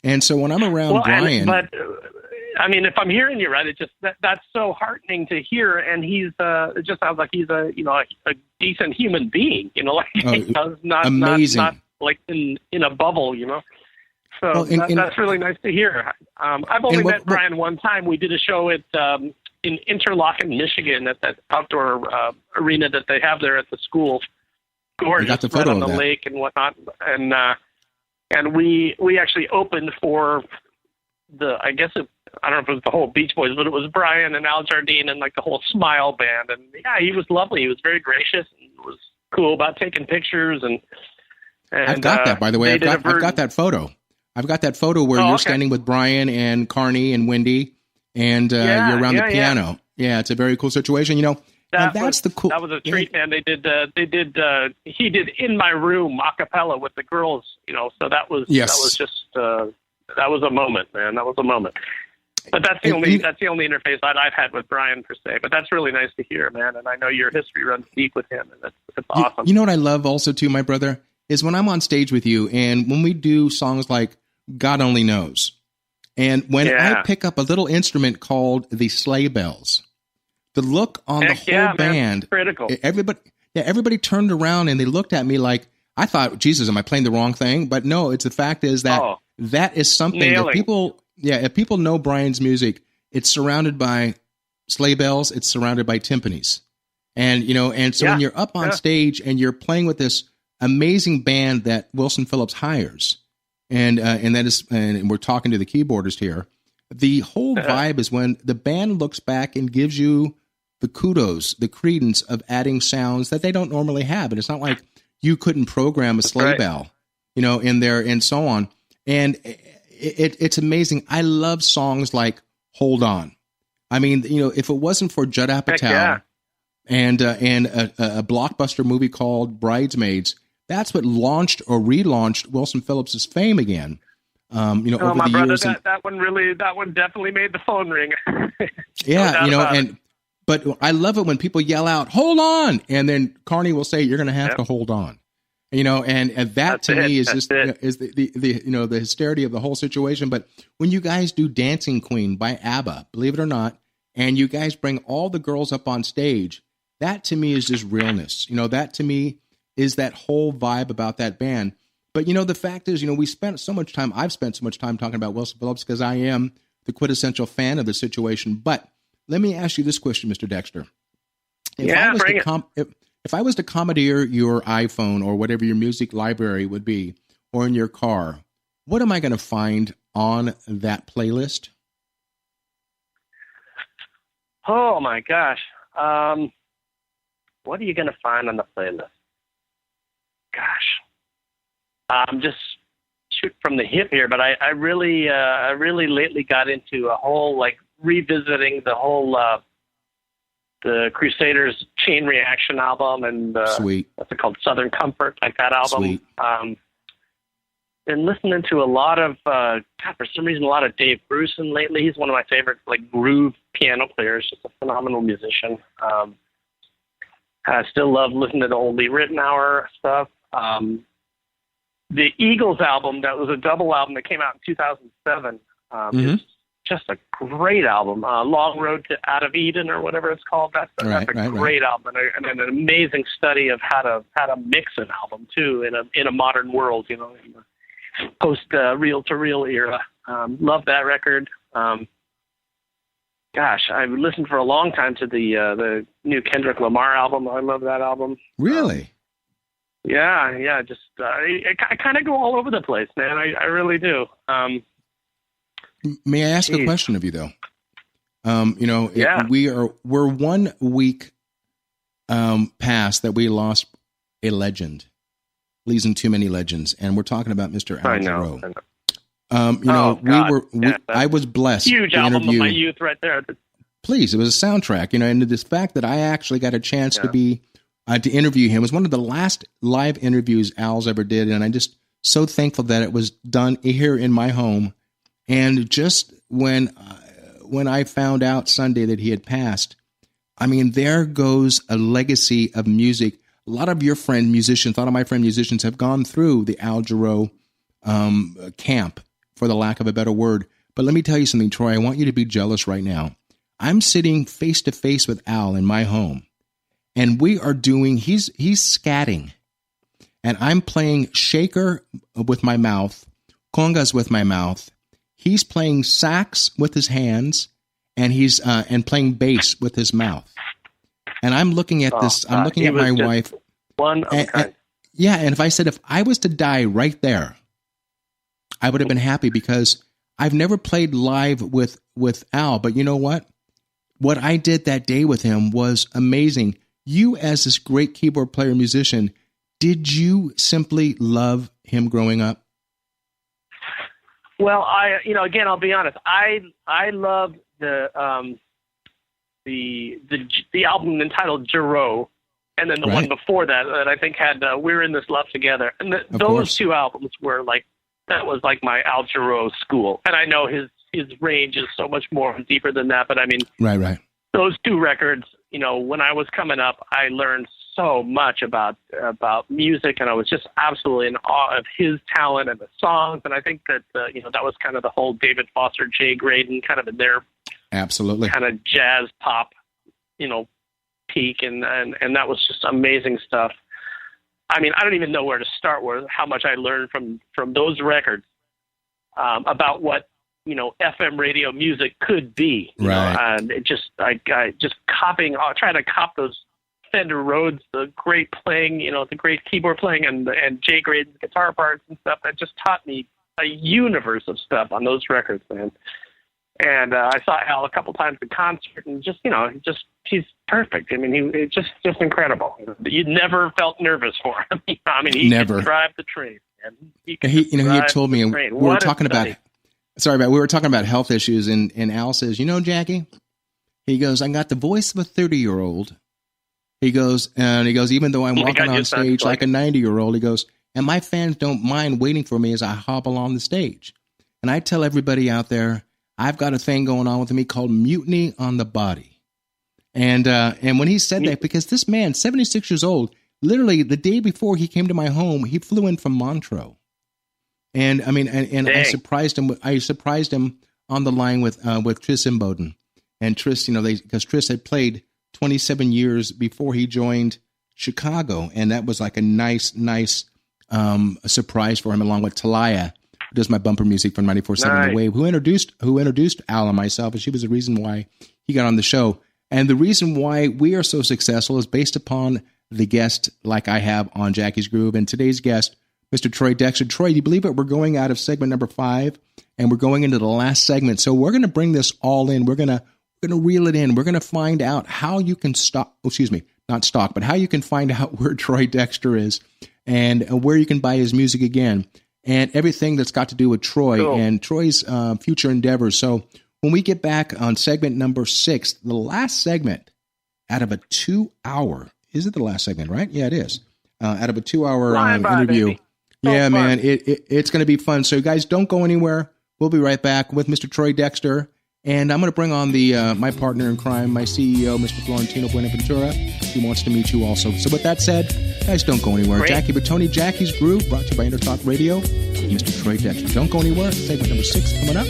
And so when I'm around Brian, if I'm hearing you right, it just that's so heartening to hear. And he's it just sounds like he's a decent human being. Not amazing, not like in a bubble. So that's really nice to hear. I've only met Brian one time. We did a show at in Interlochen, Michigan, at that outdoor arena that they have there at the school. Gorgeous, got the photo right on the lake and whatnot. And we actually opened for I don't know if it was the whole Beach Boys, but it was Brian and Al Jardine and like the whole Smile Band. And yeah, he was lovely. He was very gracious and was cool about taking pictures. And I've got that, by the way. I've got that photo. I've got that photo where you're standing with Brian and Carney and Wendy, and you're around the piano. Yeah, it's a very cool situation. And that's the cool. That was a treat, man. He did In My Room a cappella with the girls. So that was that was a moment, man. That was a moment. But that's the only interface that I've had with Brian per se. But that's really nice to hear, man. And I know your history runs deep with him, and it's awesome. You know what I love also too, my brother, is when I'm on stage with you, and when we do songs like God Only Knows, and when I pick up a little instrument called the sleigh bells, the look on the whole band, critical. Everybody turned around and they looked at me like, I thought, Jesus, am I playing the wrong thing? But no, the fact is that that is something that people, if people know Brian's music, it's surrounded by sleigh bells, it's surrounded by timpanis. And, so when you're up on stage and you're playing with this amazing band that Wilson Phillips hires, and we're talking to the keyboardist here, the whole vibe is when the band looks back and gives you the kudos, the credence of adding sounds that they don't normally have. And it's not like you couldn't program a sleigh bell, in there and so on. And it's amazing. I love songs like Hold On. I mean, if it wasn't for Judd Apatow and a blockbuster movie called Bridesmaids, that's what launched or relaunched Wilson Phillips' fame again. Over the years. That one definitely made the phone ring. But I love it when people yell out, "Hold on," and then Carney will say, "You're going to have to hold on." And that to me is just is the hysteria of the whole situation. But when you guys do Dancing Queen by ABBA, believe it or not, and you guys bring all the girls up on stage, that to me is just realness. That to me is that whole vibe about that band. But, the fact is, I've spent so much time talking about Wilson Phillips because I am the quintessential fan of the situation. But let me ask you this question, Mr. Dexter. If I was to commandeer your iPhone or whatever your music library would be, or in your car, what am I going to find on that playlist? Oh, my gosh. What are you going to find on the playlist? Gosh. Just shoot from the hip here, but I really lately got into a whole, revisiting the whole, the Crusaders Chain Reaction album and, Sweet. What's it called? Southern Comfort, like that album. Sweet. Been listening to a lot of, for some reason, a lot of Dave Grusin lately. He's one of my favorite, groove piano players, just a phenomenal musician. I still love listening to the old Lee Ritenour stuff. The Eagles album, that was a double album that came out in 2007. It's just a great album. Long Road to Out of Eden or whatever it's called. That's a great album and an amazing study of how to mix an album too in a modern world. In the post reel to reel era. Love that record. I've listened for a long time to the new Kendrick Lamar album. I love that album. Really? Yeah. Just I kind of go all over the place, man. I really do. May I ask a question of you, though? We're 1 week past that we lost a legend, losing too many legends, and we're talking about Mr. Al Jarreau. I was blessed. Huge to album interview, of my youth, right there. Please, it was a soundtrack, and this fact that I actually got a chance to be. To interview him. It was one of the last live interviews Al's ever did, and I'm just so thankful that it was done here in my home. And just when I found out Sunday that he had passed, I mean, there goes a legacy of music. A lot of your friend musicians, a lot of my friend musicians have gone through the Al Jarreau camp, for the lack of a better word. But let me tell you something, Troy. I want you to be jealous right now. I'm sitting face to face with Al in my home, and we are doing, he's scatting, and I'm playing shaker with my mouth, congas with my mouth. He's playing sax with his hands, and he's and playing bass with his mouth. And I'm looking at this. I'm looking at my wife. One of a kind. Yeah, and if I said if I was to die right there, I would have been happy because I've never played live with Al. But you know what? What I did that day with him was amazing. You, as this great keyboard player musician, did you simply love him growing up? Well, again, I'll be honest. I love the album entitled Jarreau, and then the one before that I think had We're in This Love Together. And those two albums were that was like my Al Jarreau school. And I know his range is so much more deeper than that, but I mean, right. Those two records, when I was coming up, I learned so much about music, and I was just absolutely in awe of his talent and the songs. And I think that that was kind of the whole David Foster, Jay Graydon kind of in their absolutely kind of jazz pop, peak, and that was just amazing stuff. I mean, I don't even know where to start with how much I learned from those records about what FM radio music could be. And it just I just trying to cop those Fender Rhodes, the great playing, the great keyboard playing, and Jay Graydon's guitar parts and stuff. That just taught me a universe of stuff on those records, man. And I saw Al a couple times at concert, and he's perfect. I mean, he's just incredible. You never felt nervous for him. I mean, he never could drive the train. He had told me, and we were talking about health issues, and Al says, Jackie, he goes, I got the voice of a 30-year-old. He goes, even though I'm walking on stage like a 90-year-old, he goes, and my fans don't mind waiting for me as I hobble on the stage. And I tell everybody out there, I've got a thing going on with me called mutiny on the body. And when he said that, because this man, 76 years old, literally the day before he came to my home, he flew in from Montreux. And I mean, and I surprised him. I surprised him on the line with Tris Imboden. And Tris, because Tris had played 27 years before he joined Chicago, and that was like a nice surprise for him, along with Talia, who does my bumper music for 94.7 The Wave, who introduced Al and myself, and she was the reason why he got on the show. And the reason why we are so successful is based upon the guest like I have on Jackie's Groove. And today's guest, Mr. Troy Dexter. Troy, do you believe it? We're going out of segment number 5, and we're going into the last segment. So we're going to bring this all in. We're going to reel it in. We're going to find out how you can how you can find out where Troy Dexter is and where you can buy his music again, and everything that's got to do with Troy and Troy's future endeavors. So when we get back on segment number 6, the last segment out of a 2-hour, is it the last segment, right? Yeah, it is. Out of a 2-hour interview. Baby. Yeah, man, it's going to be fun. So guys, don't go anywhere. We'll be right back with Mr. Troy Dexter. And I'm going to bring on my partner in crime, my CEO, Mr. Florentino Buenaventura. He wants to meet you also. So with that said, guys, don't go anywhere. Great. Jackie Bertoni, Jackie's Groove, brought to you by Intertalk Radio. Mr. Troy Dexter. Don't go anywhere. Segment number 6 coming up.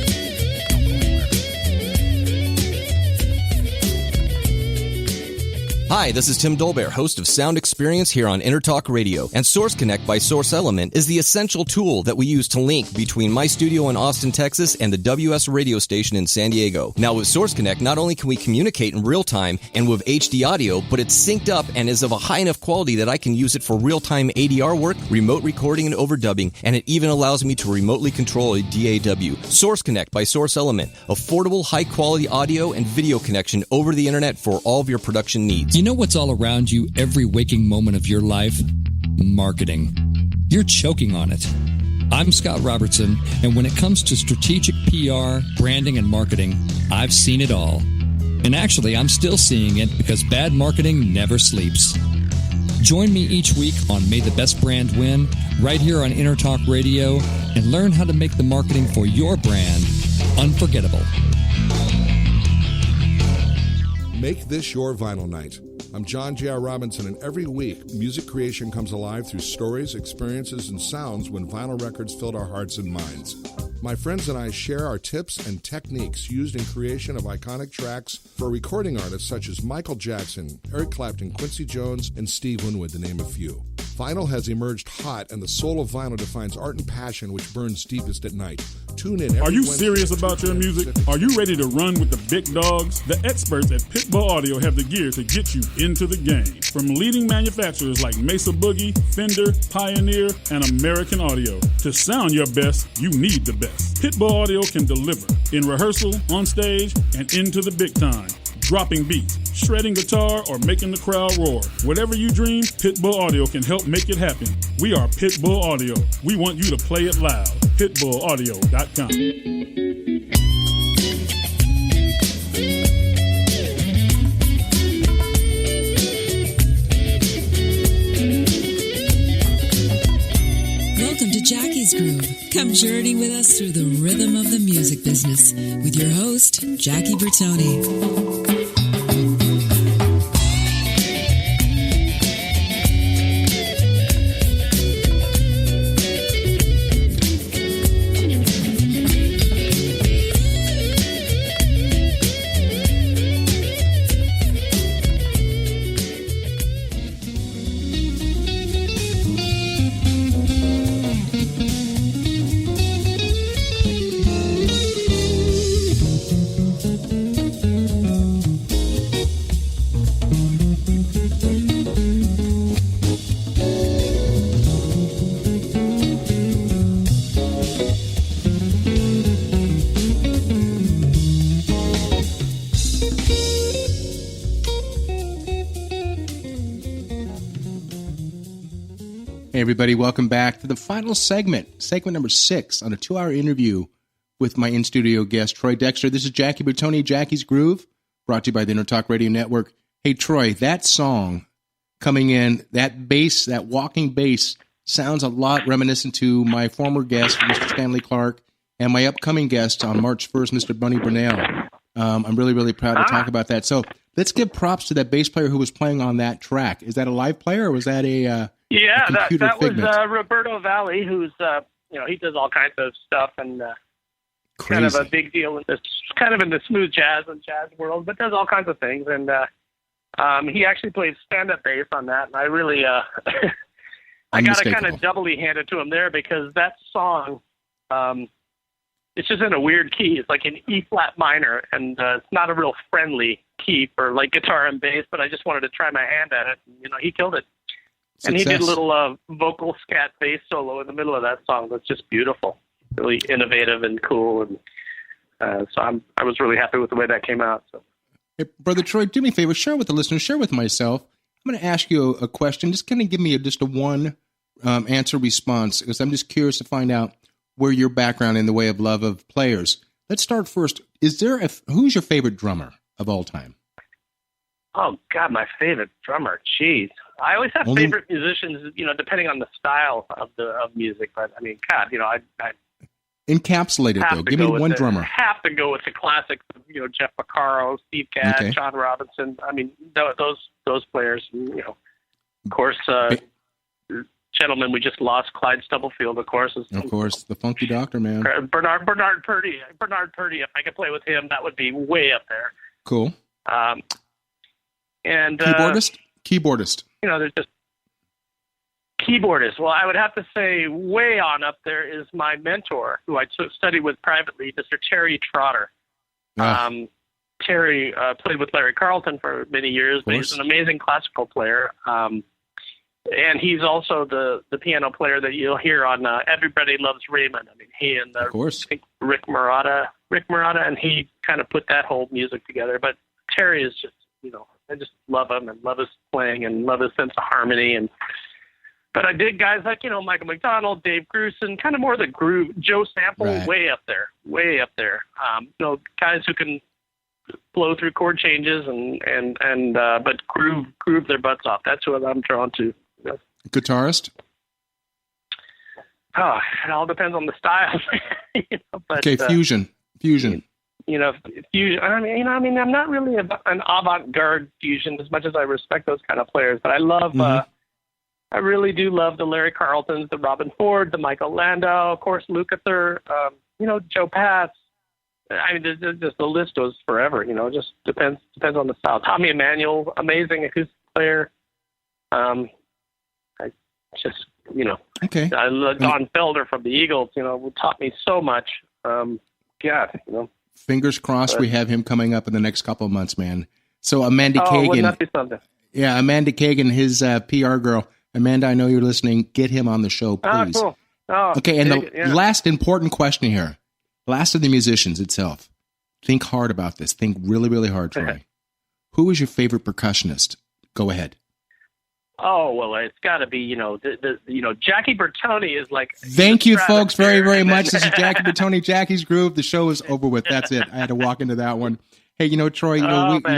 Hi, this is Tim Dolbear, host of Sound Experience here on Intertalk Radio. And Source Connect by Source Element is the essential tool that we use to link between my studio in Austin, Texas and the WS radio station in San Diego. Now with Source Connect, not only can we communicate in real time and with HD audio, but it's synced up and is of a high enough quality that I can use it for real-time ADR work, remote recording and overdubbing, and it even allows me to remotely control a DAW. Source Connect by Source Element. Affordable, high-quality audio and video connection over the internet for all of your production needs. You know what's all around you every waking moment of your life? Marketing. You're choking on it. I'm Scott Robertson, and when it comes to strategic PR, branding, and marketing, I've seen it all. And actually, I'm still seeing it because bad marketing never sleeps. Join me each week on May the Best Brand Win, right here on Intertalk Radio, and learn how to make the marketing for your brand unforgettable. Make this your vinyl night. I'm John J.R. Robinson, and every week, music creation comes alive through stories, experiences, and sounds when vinyl records filled our hearts and minds. My friends and I share our tips and techniques used in creation of iconic tracks for recording artists such as Michael Jackson, Eric Clapton, Quincy Jones, and Steve Winwood, to name a few. Vinyl has emerged hot, and the soul of vinyl defines art and passion which burns deepest at night. Tune in. Are you serious about your music? Are you ready to run with the big dogs? The experts at Pitbull Audio have the gear to get you into the game. From leading manufacturers like Mesa Boogie, Fender, Pioneer, and American Audio. To sound your best, you need the best. Pitbull Audio can deliver in rehearsal, on stage, and into the big time. Dropping beats, shredding guitar, or making the crowd roar. Whatever you dream, Pitbull Audio can help make it happen. We are Pitbull Audio. We want you to play it loud. PitbullAudio.com. Welcome to Jackie's Groove. Come journey with us through the rhythm of the music business with your host, Jackie Bertoni. Hey, everybody, welcome back to the final segment number 6 on a 2-hour interview with my in-studio guest, Troy Dexter. This is Jackie Bertoni, Jackie's Groove, brought to you by the Intertalk Radio Network. Hey, Troy, that song coming in, that bass, that walking bass, sounds a lot reminiscent to my former guest, Mr. Stanley Clark, and my upcoming guest on March 1st, Mr. Bunny Burnell. I'm really, really proud to talk about that. So let's give props to that bass player who was playing on that track. Is that a live player, or was that a that was figment? Roberto Valli, who's he does all kinds of stuff and kind of a big deal in this, kind of in the smooth jazz and jazz world, but does all kinds of things. And he actually plays stand-up bass on that, and I really I got to kind of doubly hand it to him there, because that song, it's just in a weird key. It's like an E-flat minor, and it's not a real friendly key for like guitar and bass, but I just wanted to try my hand at it. And, he killed it. Success. And he did a little vocal scat bass solo in the middle of that song that's just beautiful, really innovative and cool. And so I was really happy with the way that came out. So. Hey, Brother Troy, do me a favor, share with the listeners, share with myself. I'm going to ask you a question. Just kind of give me just a one answer response, because I'm just curious to find out where your background in the way of love of players. Let's start first. Who's your favorite drummer of all time? Oh, God, my favorite drummer. Jeez. I always have favorite musicians, depending on the style of music. But, I mean, God, I encapsulate it, though. Give me one drummer. I have to go with the classics, Jeff Porcaro, Steve Gadd, John Robinson. I mean, those players, of course, gentleman we just lost, Clyde Stubblefield, of course. Of course, the Funky Doctor, man. Bernard Purdy. If I could play with him, that would be way up there. Cool. And Keyboardist. There's just keyboardist. Well, I would have to say way on up there is my mentor, who I studied with privately, Mr. Terry Trotter. Terry played with Larry Carlton for many years, but he's an amazing classical player. And he's also the piano player that you'll hear on Everybody Loves Raymond. I mean, he and of course. I think Rick Marotta, and he kind of put that whole music together. But Terry is just, I just love him and love his playing and love his sense of harmony. But I dig guys like, Michael McDonald, Dave Grusin, kind of more the groove. Joe Sample, right. way up there. Guys who can blow through chord changes but groove their butts off. That's what I'm drawn to. Guitarist? Oh, it all depends on the style. Fusion. Fusion. Fusion. I'm not really an avant-garde fusion as much as I respect those kind of players, but I love. I really do love the Larry Carltons, the Robin Ford, the Michael Landau, of course, Lukather, Joe Pass. I mean, there's just the list goes forever. Just depends on the style. Tommy Emmanuel, amazing acoustic player. Okay. I love Don Felder from the Eagles. Who taught me so much. Fingers crossed we have him coming up in the next couple of months, man. So Amanda Kagan. Wouldn't that be something? Yeah, Amanda Kagan, his PR girl. Amanda, I know you're listening. Get him on the show, please. Cool. Okay, and the last important question here. Last of the musicians itself. Think hard about this. Think really, really hard, Troy. Who is your favorite percussionist? Go ahead. Oh, well, it's got to be, Jackie Bertoni is like... Thank you, folks, very, very much. This is Jackie Bertoni, Jackie's Groove. The show is over with. That's it. I had to walk into that one. Hey, Troy,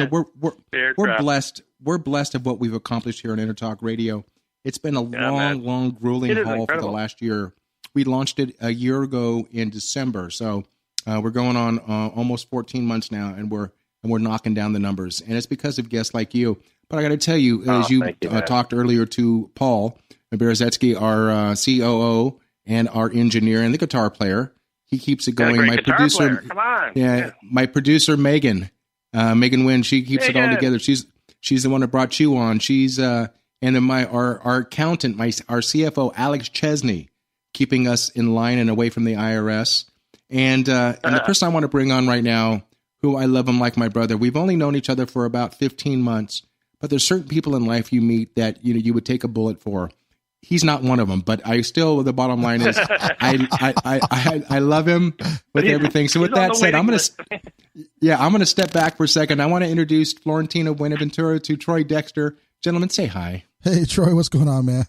we're blessed. We're blessed of what we've accomplished here on Intertalk Radio. It's been a long, grueling haul for the last year. We launched it a year ago in December, so we're going on almost 14 months now, and we're knocking down the numbers. And it's because of guests like you. But I got to tell you, as you talked earlier to Paul Berezetsky, our COO and our engineer and the guitar player, he keeps it going. My producer, come on, my producer Megan Wynn, she keeps it all together. She's the one that brought you on. She's and then our accountant, our CFO Alex Chesney, keeping us in line and away from the IRS. And the person I want to bring on right now, who I love him like my brother. We've only known each other for about 15 months. But there's certain people in life you meet that you would take a bullet for. He's not one of them, but the bottom line is I love him with everything. So with that said, I'm gonna step back for a second. I want to introduce Florentino Buenaventura to Troy Dexter. Gentlemen, say hi. Hey, Troy, what's going on, man?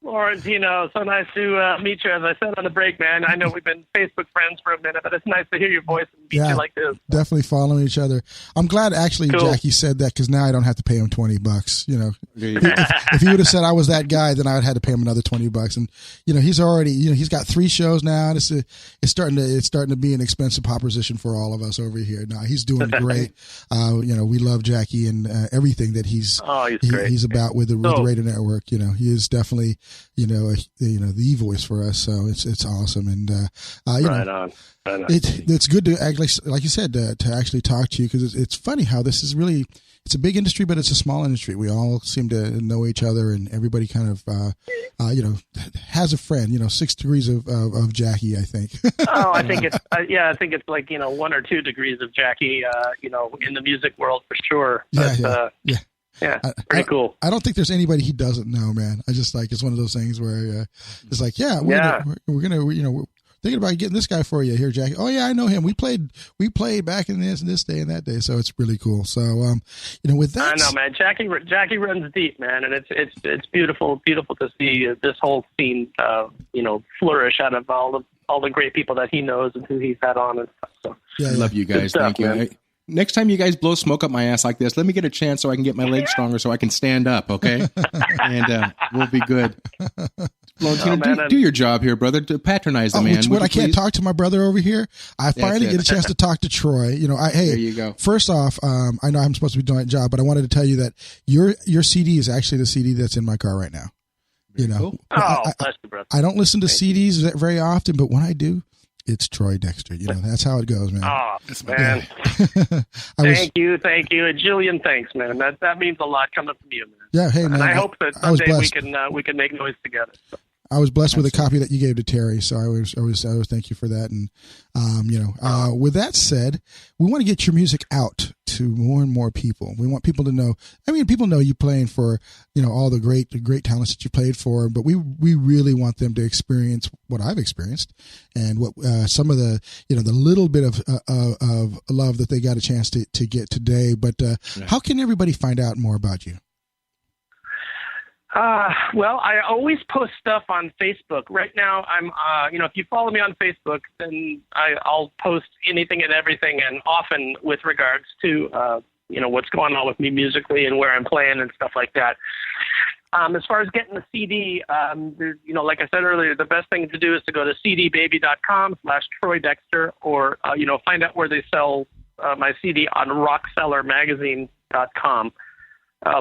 Florentino, so nice to meet you. As I said on the break, man, I know we've been Facebook friends for a minute, but it's nice to hear your voice and meet you like this. Definitely following each other. I'm glad, actually, Jackie said that, because now I don't have to pay him $20. If he would have said I was that guy, then I would have had to pay him another $20. And he's already, he's got 3 shows now. And it's starting to be an expensive proposition for all of us over here. Now he's doing great. We love Jackie and everything that he's about with the radio network. He is definitely the voice for us, so it's awesome. And right on. It's good to actually, like you said, to actually talk to you, because it's funny how this is really, it's a big industry, but it's a small industry. We all seem to know each other, and everybody kind of has a friend. 6 degrees of Jackie, I think. I think it's I think it's like 1 or 2 degrees of Jackie in the music world for sure. Yeah, pretty cool. I don't think there's anybody he doesn't know, man. I just it's one of those things where it's like, we're thinking about getting this guy for you here, Jackie. Oh yeah, I know him. We played back in this day and that day, so it's really cool. So with that, I know, man. Jackie runs deep, man, and it's beautiful to see this whole scene, flourish out of all the great people that he knows and who he's had on and stuff. So I love you guys. Thank you. Man. Next time you guys blow smoke up my ass like this, let me get a chance so I can get my legs stronger so I can stand up, okay? And we'll be good. Florentino, do your job here, brother. To patronize the man. I can't talk to my brother over here. I finally get a chance to talk to Troy. There you go. First off, I know I'm supposed to be doing a job, but I wanted to tell you that your CD is actually the CD that's in my car right now. Cool. Bless you, brother. I don't listen to CDs very often, but when I do, it's Troy Dexter. That's how it goes, man. Oh, man. Thank you. And Jillian, thanks, man. That means a lot coming from you, man. Yeah, hey, man. And I hope that someday we can make noise together. So. I was blessed with a copy that you gave to Terry, so I was thank you for that. And with that said, we want to get your music out to more and more people. We want people to know. I mean, people know you playing for all the great talents that you played for, but we really want them to experience what I've experienced and what some of the the little bit of love that they got a chance to get today. But how can everybody find out more about you? Well, I always post stuff on Facebook. Right now, I'm, if you follow me on Facebook, then I'll post anything and everything, and often with regards to, what's going on with me musically and where I'm playing and stuff like that. As far as getting the CD, like I said earlier, the best thing to do is to go to cdbaby.com/Troy Dexter, or, find out where they sell my CD on rocksellarmagazine.com,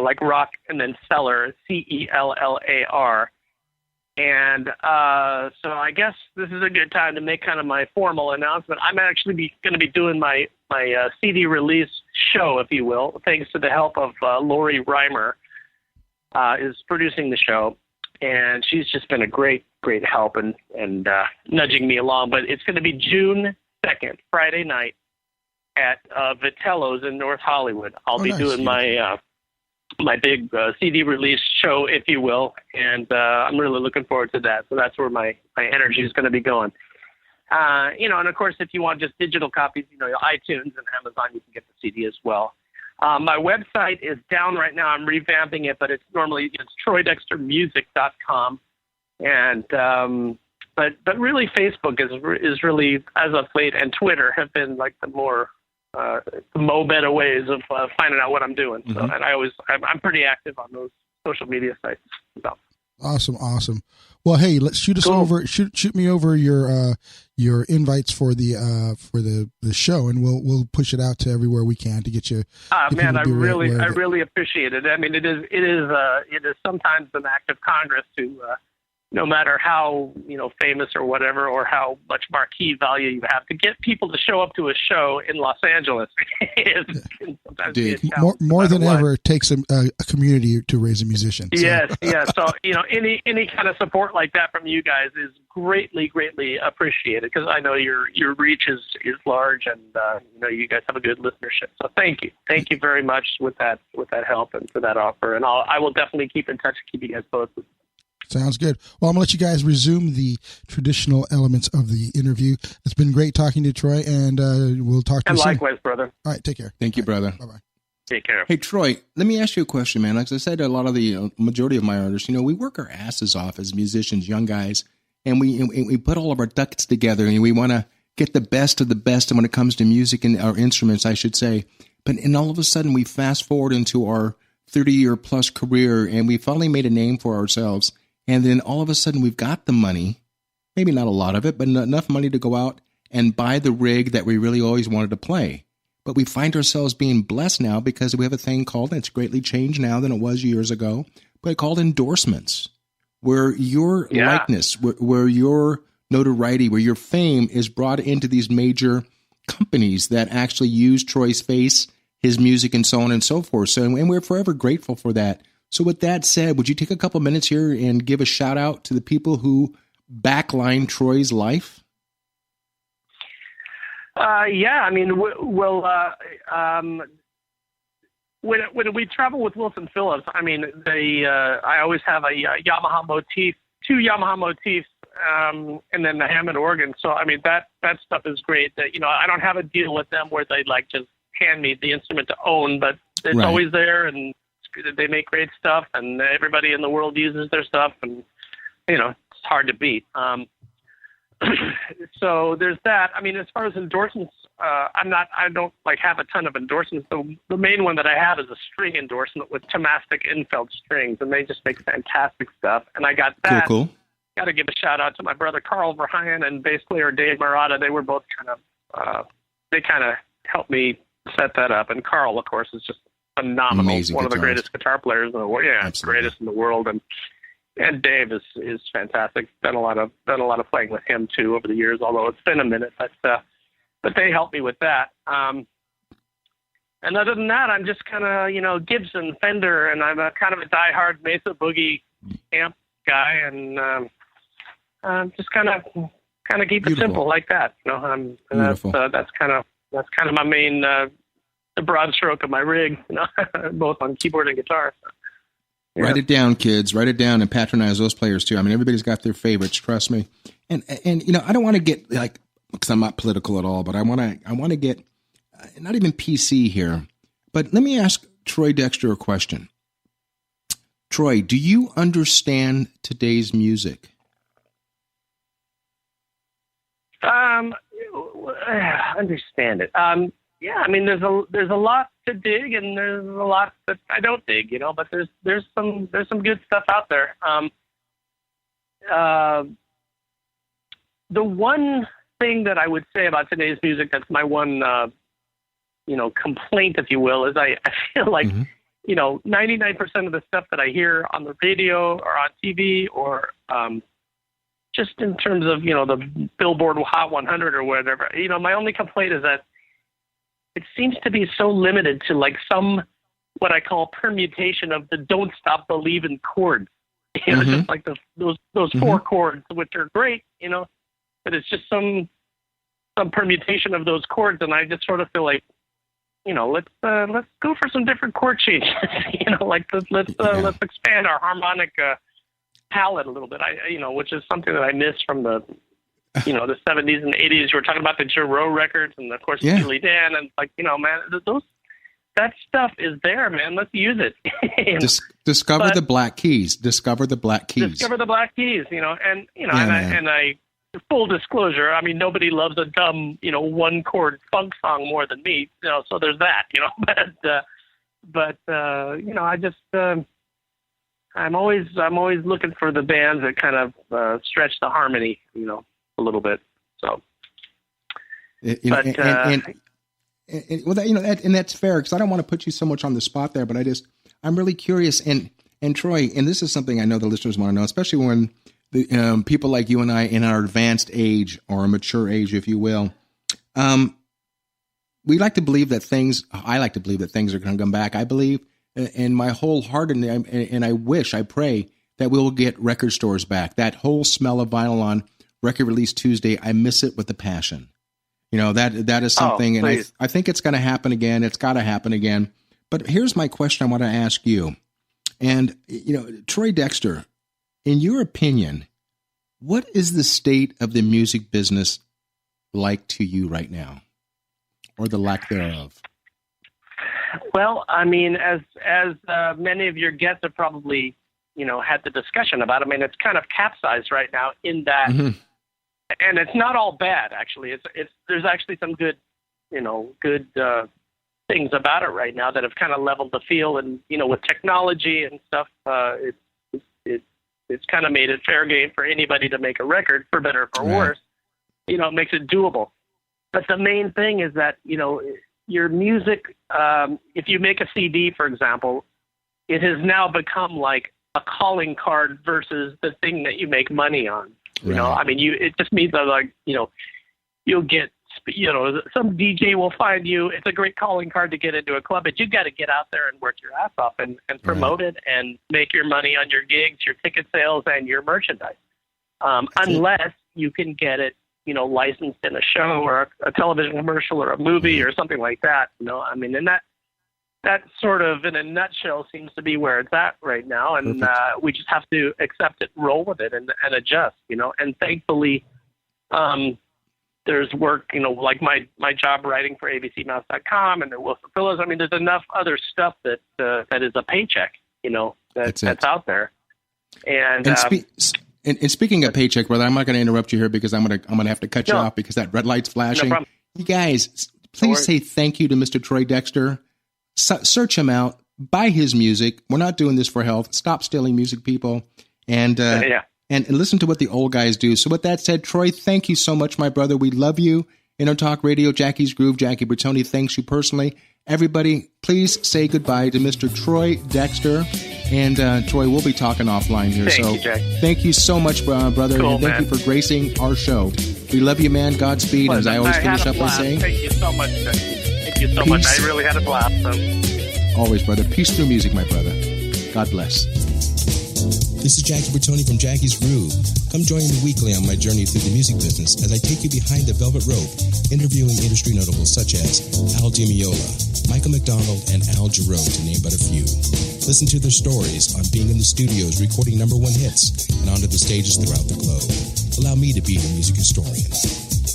like rock and then seller, CELLAR. And so I guess this is a good time to make kind of my formal announcement. I'm actually going to be doing my CD release show, if you will, thanks to the help of Lori Reimer, is producing the show. And she's just been a great help and nudging me along. But it's going to be June 2nd, Friday night, at Vitello's in North Hollywood. I'll be doing my big CD release show, if you will, and I'm really looking forward to that. So that's where my energy is going to be going. And of course, if you want just digital copies, iTunes and Amazon, you can get the CD as well. My website is down right now. I'm revamping it, but it's troydextermusic.com. And but really, Facebook is really, as of late, and Twitter have been like the more better ways of finding out what I'm doing. So, and I'm pretty active on those social media sites. So. Awesome. Well, hey, let's shoot me over your invites for the show, and we'll push it out to everywhere we can to get you. Man, I really appreciate it. I mean, it is sometimes an act of Congress to, no matter how famous or whatever, or how much marquee value you have, to get people to show up to a show in Los Angeles. More than ever, it takes a community to raise a musician. So. Yes. So any kind of support like that from you guys is greatly appreciated, because I know your reach is large, and you guys have a good listenership. So thank you very much with that help and for that offer, and I will definitely keep in touch and keep you guys posted. Sounds good. Well, I'm going to let you guys resume the traditional elements of the interview. It's been great talking to you, Troy, and we'll talk to you soon. And likewise, brother. All right, take care. Thank you, brother. Bye-bye. Take care. Hey, Troy, let me ask you a question, man. Like I said, a lot of the majority of my artists, we work our asses off as musicians, young guys, and we put all of our ducats together, and we want to get the best of the best when it comes to music and our instruments, I should say. And all of a sudden, we fast forward into our 30-year-plus career, and we finally made a name for ourselves. And then all of a sudden we've got the money, maybe not a lot of it, but enough money to go out and buy the rig that we really always wanted to play. But we find ourselves being blessed now because we have a thing called, and it's greatly changed now than it was years ago, but called endorsements, where your likeness, where your notoriety, where your fame is brought into these major companies that actually use Troy's face, his music, and so on and so forth. So, and we're forever grateful for that. So with that said, would you take a couple minutes here and give a shout out to the people who backline Troy's life? Yeah, I mean, when we travel with Wilson Phillips, I mean, I always have a Yamaha motif, two Yamaha motifs, and then the Hammond organ. So I mean, that stuff is great. That I don't have a deal with them where they like just hand me the instrument to own, but it's always there, and they make great stuff, and everybody in the world uses their stuff, and it's hard to beat. So there's that. I mean, as far as endorsements, I don't have a ton of endorsements. The main one that I have is a string endorsement with Tomastic Infeld strings, and they just make fantastic stuff. And I got that. Cool. Got to give a shout out to my brother Carl Verheyen and bass player Dave Murata. They were both they kind of helped me set that up. And Carl, of course, is just phenomenal. Amazing one of the guitarist. Greatest guitar players in the world. Yeah, Absolutely. Greatest in the world. And Dave is fantastic. Done a lot of playing with him too over the years, although it's been a minute. But they helped me with that. And other than that, I'm just kind of Gibson, Fender, and I'm kind of a diehard Mesa Boogie amp guy, and just kind of keep it simple like that. That's kind of my main the broad stroke of my rig, both on keyboard and guitar. So. Yeah. Write it down, kids. Write it down and patronize those players too. I mean, everybody's got their favorites. Trust me. And I don't want to get because I'm not political at all, but I want to get not even PC here. But let me ask Troy Dexter a question. Troy, do you understand today's music? Understand it. yeah, I mean, there's a lot to dig, and there's a lot that I don't dig, you know. But there's some good stuff out there. The one thing that I would say about today's music that's my one, complaint, if you will, is I feel like, 99% of the stuff that I hear on the radio or on TV or just in terms of, the Billboard Hot 100 or whatever, my only complaint is that it seems to be so limited to like some, what I call permutation of the Don't Stop Believin' chords. Just like those four chords, which are great, but it's just some permutation of those chords, and I just sort of feel like, let's go for some different chord changes. Let's expand our harmonic palette a little bit. Which is something that I miss from the, the 70s and 80s. We're talking about the Giro records, and of course Steely Dan, and man, that stuff is there, man. Let's use it. Discover the black keys. Discover the black keys. Discover the black keys. And I full disclosure, I mean, nobody loves a dumb, one chord funk song more than me. So there's that. But I just I'm always looking for the bands that kind of stretch the harmony, a little bit. So. And that's fair, because I don't want to put you so much on the spot there, but I'm really curious. And Troy, and this is something I know the listeners want to know, especially when the people like you and I in our advanced age or a mature age, if you will, I like to believe that things are going to come back. I believe in my whole heart, and I pray that we will get record stores back. That whole smell of vinyl on record release Tuesday, I miss it with a passion. That is something, and I think it's going to happen again. It's got to happen again. But here's my question I want to ask you. And, Troy Dexter, in your opinion, what is the state of the music business like to you right now, or the lack thereof? Well, I mean, as many of your guests have probably, had the discussion about, I mean, it's kind of capsized right now in that, and it's not all bad, actually. There's actually some good things about it right now that have kind of leveled the field, and with technology and stuff, it's kind of made it fair game for anybody to make a record, for better or for worse. It makes it doable. But the main thing is that your music, if you make a CD, for example, it has now become like a calling card versus the thing that you make money on. I mean, it just means that, you'll get, some DJ will find you. It's a great calling card to get into a club, but you got to get out there and work your ass off and promote it and make your money on your gigs, your ticket sales, and your merchandise. Unless you can get it, licensed in a show or a television commercial or a movie or something like that. I mean, and that sort of, in a nutshell, seems to be where it's at right now. And we just have to accept it, roll with it, and adjust, And thankfully, there's work, like my job writing for abcmouse.com and Wilson Phillips. I mean, there's enough other stuff that is a paycheck, that's out there. And speaking of paycheck, brother, I'm not going to interrupt you here because I'm going to have to cut you off because that red light's flashing. No problem. You guys, please say thank you to Mr. Troy Dexter. Search him out. Buy his music. We're not doing this for health. Stop stealing music, people. And listen to what the old guys do. So with that said, Troy, thank you so much, my brother. We love you. Talk Radio, Jackie's Groove, Jackie Bertoni thanks you personally. Everybody, please say goodbye to Mr. Troy Dexter. And Troy, we'll be talking offline here. Thank you, Jack. Thank you so much, brother. Cool, and thank you for gracing our show. We love you, man. Godspeed. As I always finish up by saying. Thank you so much, Jack. Thank you so much. I really had a blast. Always, brother. Peace through music, my brother. God bless. This is Jackie Bertoni from Jackie's Groove. Come join me weekly on my journey through the music business as I take you behind the velvet rope, interviewing industry notables such as Al DiMeola, Michael McDonald, and Al Jarreau, to name but a few. Listen to their stories on being in the studios recording #1 hits and onto the stages throughout the globe. Allow me to be your music historian.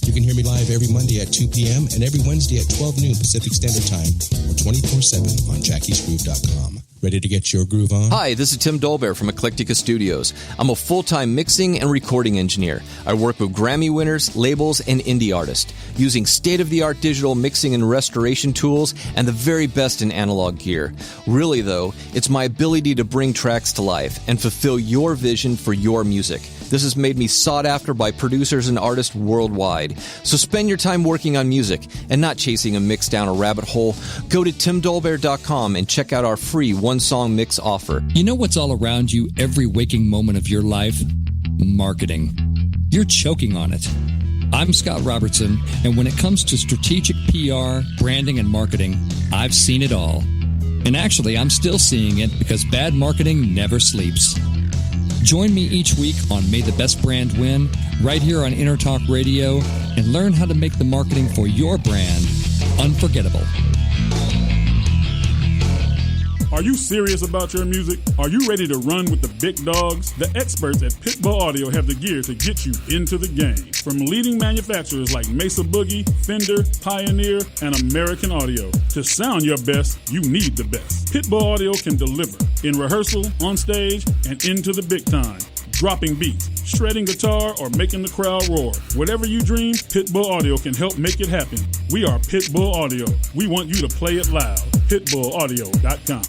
You can hear me live every Monday at 2 p.m. and every Wednesday at 12 noon Pacific Standard Time or 24/7 on jackiesgroove.com. Ready to get your groove on? Hi, this is Tim Dolbear from Eclectica Studios. I'm a full-time mixing and recording engineer. I work with Grammy winners, labels, and indie artists, using state-of-the-art digital mixing and restoration tools and the very best in analog gear. Really, though, it's my ability to bring tracks to life and fulfill your vision for your music. This has made me sought after by producers and artists worldwide. So spend your time working on music and not chasing a mix down a rabbit hole. Go to timdolbear.com and check out our free one-song mix offer. You know what's all around you every waking moment of your life? Marketing. You're choking on it. I'm Scott Robertson, and when it comes to strategic PR, branding, and marketing, I've seen it all. And actually, I'm still seeing it because bad marketing never sleeps. Join me each week on May the Best Brand Win, right here on Intertalk Radio, and learn how to make the marketing for your brand unforgettable. Are you serious about your music? Are you ready to run with the big dogs? The experts at Pitbull Audio have the gear to get you into the game. From leading manufacturers like Mesa Boogie, Fender, Pioneer, and American Audio. To sound your best, you need the best. Pitbull Audio can deliver in rehearsal, on stage, and into the big time. Dropping beats, shredding guitar, or making the crowd roar. Whatever you dream, Pitbull Audio can help make it happen. We are Pitbull Audio. We want you to play it loud. PitbullAudio.com.